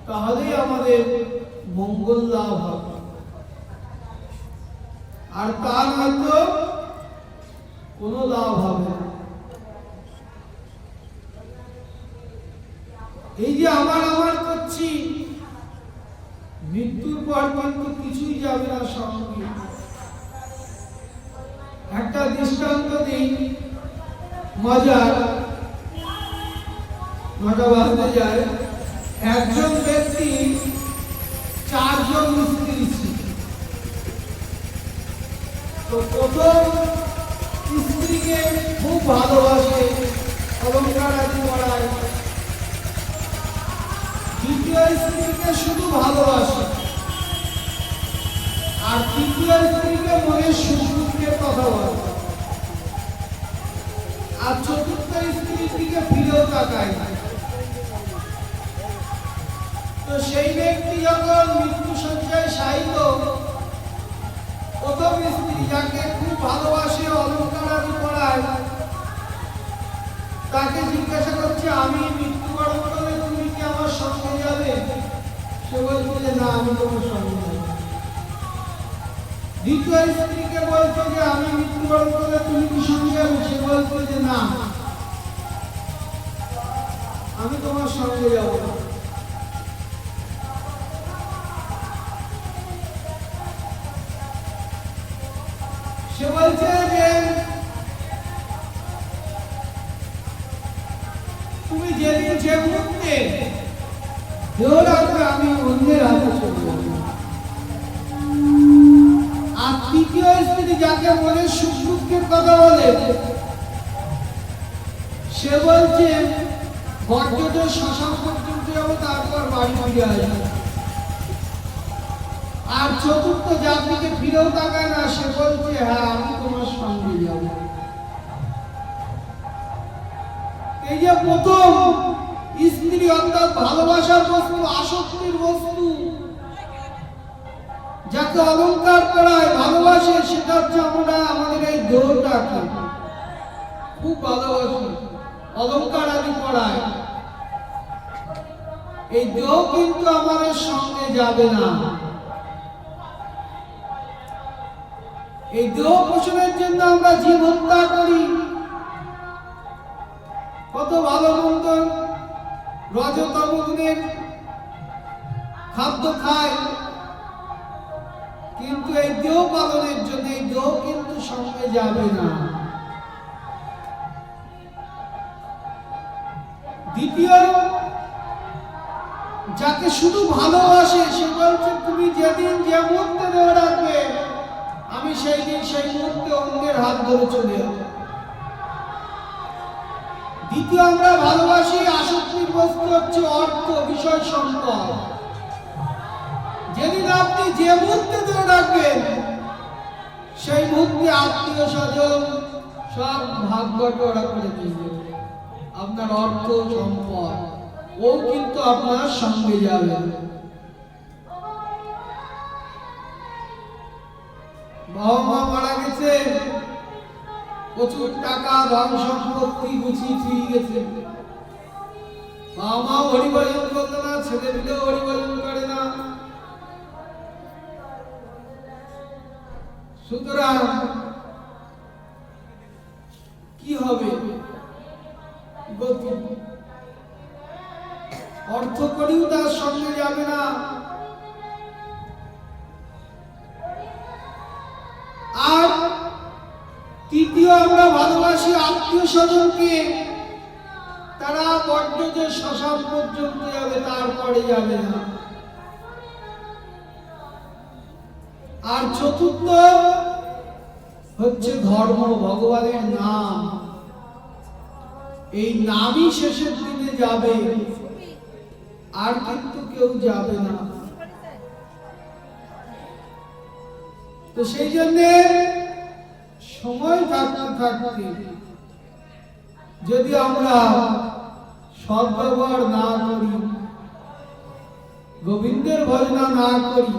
Speaker 2: তাহলেই আমাদের মঙ্গল লাভ হবে। আর তার হয়তো কোনো লাভ হবে না। এই যে আমার করছি, মৃত্যুর পর কিন্তু কিছুই যাবে না সঙ্গে। একটা দৃষ্টান্ত দিই, মজার, 9টা বাজতে যায়। একজন ব্যক্তি 4 জন স্ত্রী ছিল। তো প্রথম স্ত্রীকে খুব ভালোবাসে, অলঙ্কার আদি করায়। দ্বিতীয় স্ত্রীকে শুধু ভালোবাসে, আর তৃতীয় স্ত্রীকে মনে সুখ দুঃখের কথা বলে, আর চতুর্থ স্ত্রীর দিকে ফিরেও তাকায় না। তো সেই ব্যক্তি যখন মৃত্যু শয্যায় শায়িত, আমি তোমার সঙ্গে যাব। দ্বিতীয় স্ত্রীকে বলছে যে আমি মৃত্যুবরণ করলে তুমি কি সঙ্গে যাবে? সে বলছে যে না, আমি তোমার সঙ্গে যাব না। সে বলছে যে তুমি যেদিন যে মুহূর্তে দেহ রাখবে আমি অন্যের হাতে চলে যাব। আর তৃতীয় স্ত্রী যাকে মনে সুখ দুঃখের কথা বলে, সে বলছে বর্জ্য শ্মশান পর্যন্ত যাবো, তারপর বাড়ি ফিরে আসবো। আর চতুর্থ যার দিকে ফিরেও তাকায় না, সে বলছে হ্যাঁ আমি তোমার সঙ্গে যাব। এই যে প্রথম স্ত্রী অর্থাৎ ভালোবাসার বস্তু, আসক্তির বস্তু, যাকে অলংকার করায় ভালোবাসে, সেটা হচ্ছে আমরা আমাদের এই দেহটাকে খুব ভালোবাসি, অলংকার আদি করায়। এই দেহ কিন্তু আমাদের সঙ্গে যাবে না। এই দেহ পোষণের জন্য আমরা জীব হত্যা করি, কত ভালো মন্দ রজতম গুণের খাদ্য খায়, কিন্তু এই দেহ পালনের জন্য এই দেহ কিন্তু সঙ্গে যাবে না। দ্বিতীয়, যাকে শুধু ভালোবাসে, সে বলছে তুমি যেদিন যে মুহূর্তে দেহ রাখবে আমি সেই দিন সেই মুহূর্তে অন্যের হাত ধরে চলে যাব। দ্বিতীয়, আমরা ভালোবাসি আসক্তির বস্তু হচ্ছে অর্থ, বিষয়, সম্পদ। যেদিন আপনি যে মুহূর্তে দেহ রাখবেন সেই মুহূর্তে আত্মীয় স্বজন সব ভাগ বটোয়ারা করে দিবে। আপনার অর্থ সম্পদ ও কিন্তু আপনার সঙ্গে যাবে। বাবা মা মারা গেছে, প্রচুর টাকা ধন সম্পত্তি গুছিয়ে ফিরে গেছে, বাবা মা হরিভজন করতো না, ছেলে পিলেও হরিভজন করে না। সুতরাং কি হবে? গতি অর্থ করেও তার সঙ্গে যাবে না। আর তৃতীয়, আমরা ভালোবাসি আত্মীয় স্বজনকে, তারা বর্জ্য শ্মশান পর্যন্ত যাবে, তারপরে যাবে না। আর চতুর্থ হচ্ছে ধর্ম, ভগবানের নাম। এই নামই শেষের দিনে যাবে, আর কিন্তু কেউ যাবে না। তো সেই জন্য সময় থাকতে থাকতে যদি আমরা সদ্ব্যবহার না করি, গোবিন্দের ভজনা না করি,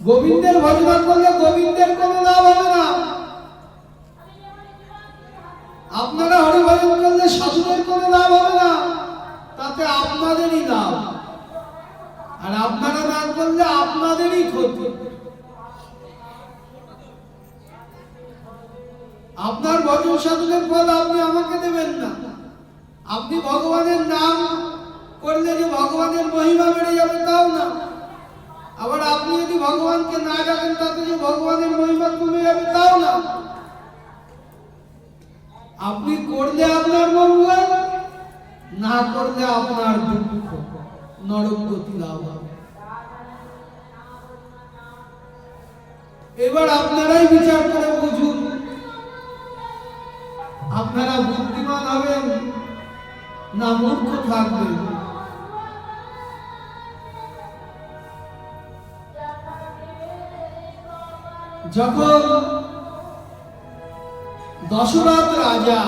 Speaker 2: গোবিন্দের ভজনা করলে গোবিন্দের কোনো লাভ হবে না। আপনারা হরিভজন করলে সাধুদের কোনো লাভ হবে না, তাতে আপনাদেরই লাভ। আর আপনারা না করলে আপনাদেরই ক্ষতি। আপনার ভজন সাধনের ফল আপনি আমাকে দেবেন না। আপনি ভগবানের নাম করলে যে ভগবানের মহিমা বেড়ে যাবে তাও না। আবার আপনি যদি ভগবানকে না ডাকেন তাতে যে ভগবানের মহিমা কমে যাবে তাও না। আপনি করলে আপনার মঙ্গল, না করলে আপনার দুঃখ, নরক গতি লাভ হবে। এবার আপনারাই বিচার করে বুঝুন, আপনারা বুদ্ধিমান হবেন না মূর্খ থাকবেন। যখন দশরথ রাজা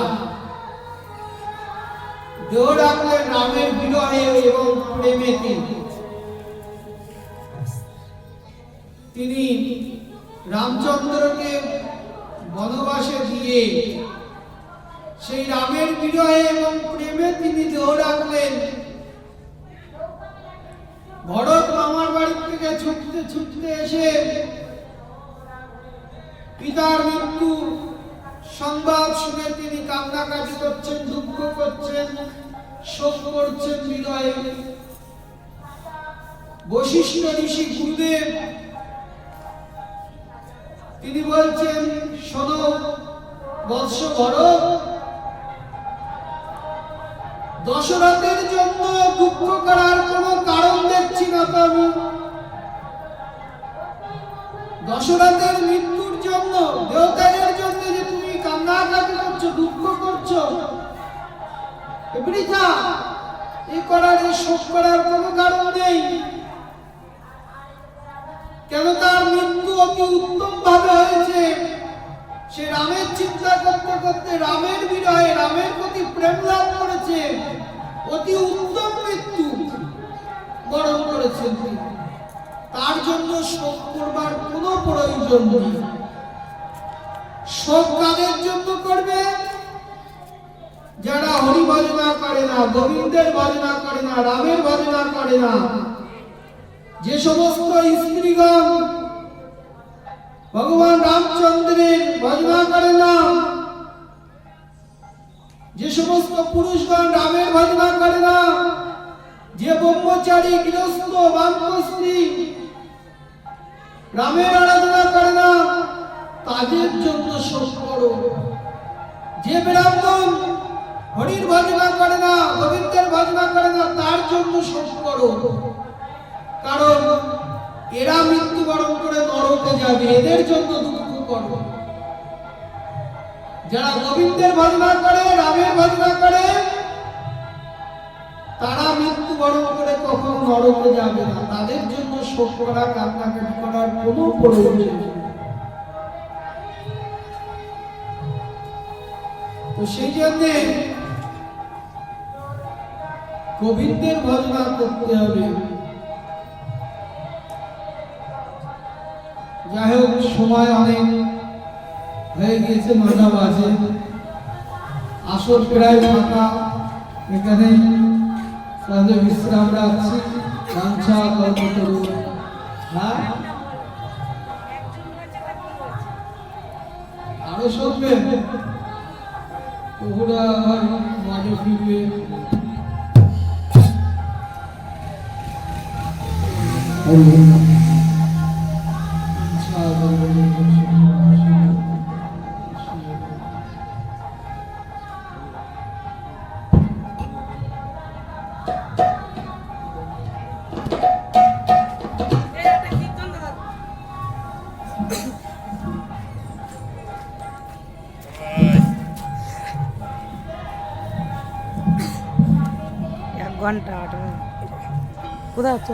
Speaker 2: দেহ রাখলেন রামের বিরহে এবং প্রেমেতে, তিনি রামচন্দ্রকে বনবাসে দিয়ে সেই রামের বিরহে এবং প্রেমে তিনি দেহ রাখলেন। ভরত ছুটতে ছুটতে এসে পিতার মৃত্যু সংবাদ শুনে তিনি কান্নাকাটি করছেন, দুঃখ করছেন, শোক করছেন হৃদয়ে। বশিষ্ঠ ঋষি গুরুদেব তিনি বলছেন, শোনো বৎস ভরত, দশরথের জন্য দুঃখ করার কোনো কারণ দেখছি না তো আমি। দশরথের মৃত্যুর জন্য, দেবতাদের জন্য যে তুমি কান্নাকাটি করছো, দুঃখ করছো, বৃথা। এ করার, এ শোক করার কোনো কারণ নেই। কেন? তার মৃত্যু অতি উত্তম ভাবে হয়েছে। সে রামের চিন্তা করতে করতে, রামের বিরহে, রামের প্রতি প্রেম লাভ করেছে। অতি উত্তম মৃত্যু বরণ করেছেন তিনি। তার জন্য শোক করবার কোনো প্রয়োজন নেই। শোক কাদের জন্য করবে? যারা হরি ভজনা করে না, গোবিন্দের ভজনা করে না, রামের ভজনা করে না। যে সমস্ত স্ত্রীগণ ভগবান রামচন্দ্রের ভজনা করে না, যে সমস্ত পুরুষগণ রামের ভজনা করে না, যে ব্রহ্মচারী গৃহস্থ বানপ্রস্থী রামের আরাধনা করে না, তাদের জন্য শোক করো। যে ব্রাহ্মণ হরির ভজনা করে না, গোবিন্দের ভজনা করে না, তার জন্য শোক করো। কারণ এরা মৃত্যুবরণ করে নরকে যাবে, এদের জন্য দুঃখ করো। যারা গোবিন্দের ভজনা করে, রামের ভজনা করে, তারা মৃত্যুবরণ করে কখনো নরকে যাবে না। তাদের জন্য শোক করা, কান্নাকাটি করার কোনো প্রয়োজন নেই। তো সেই জন্য গোবিন্দের ভজনা করতে হবে। যাই হোক, সময় অনেক হয়ে গিয়েছে, 9টা বাজে। আসর প্রায় ফাঁকা। এখানে তাহলে বিশ্রাম রাখছি। গামছা গল্প করুন। হ্যাঁ, আরো শুনবেন? ওগুলা আবার মাঠে ফিরবে।
Speaker 3: ঘন্টা কোথায় হচ্ছে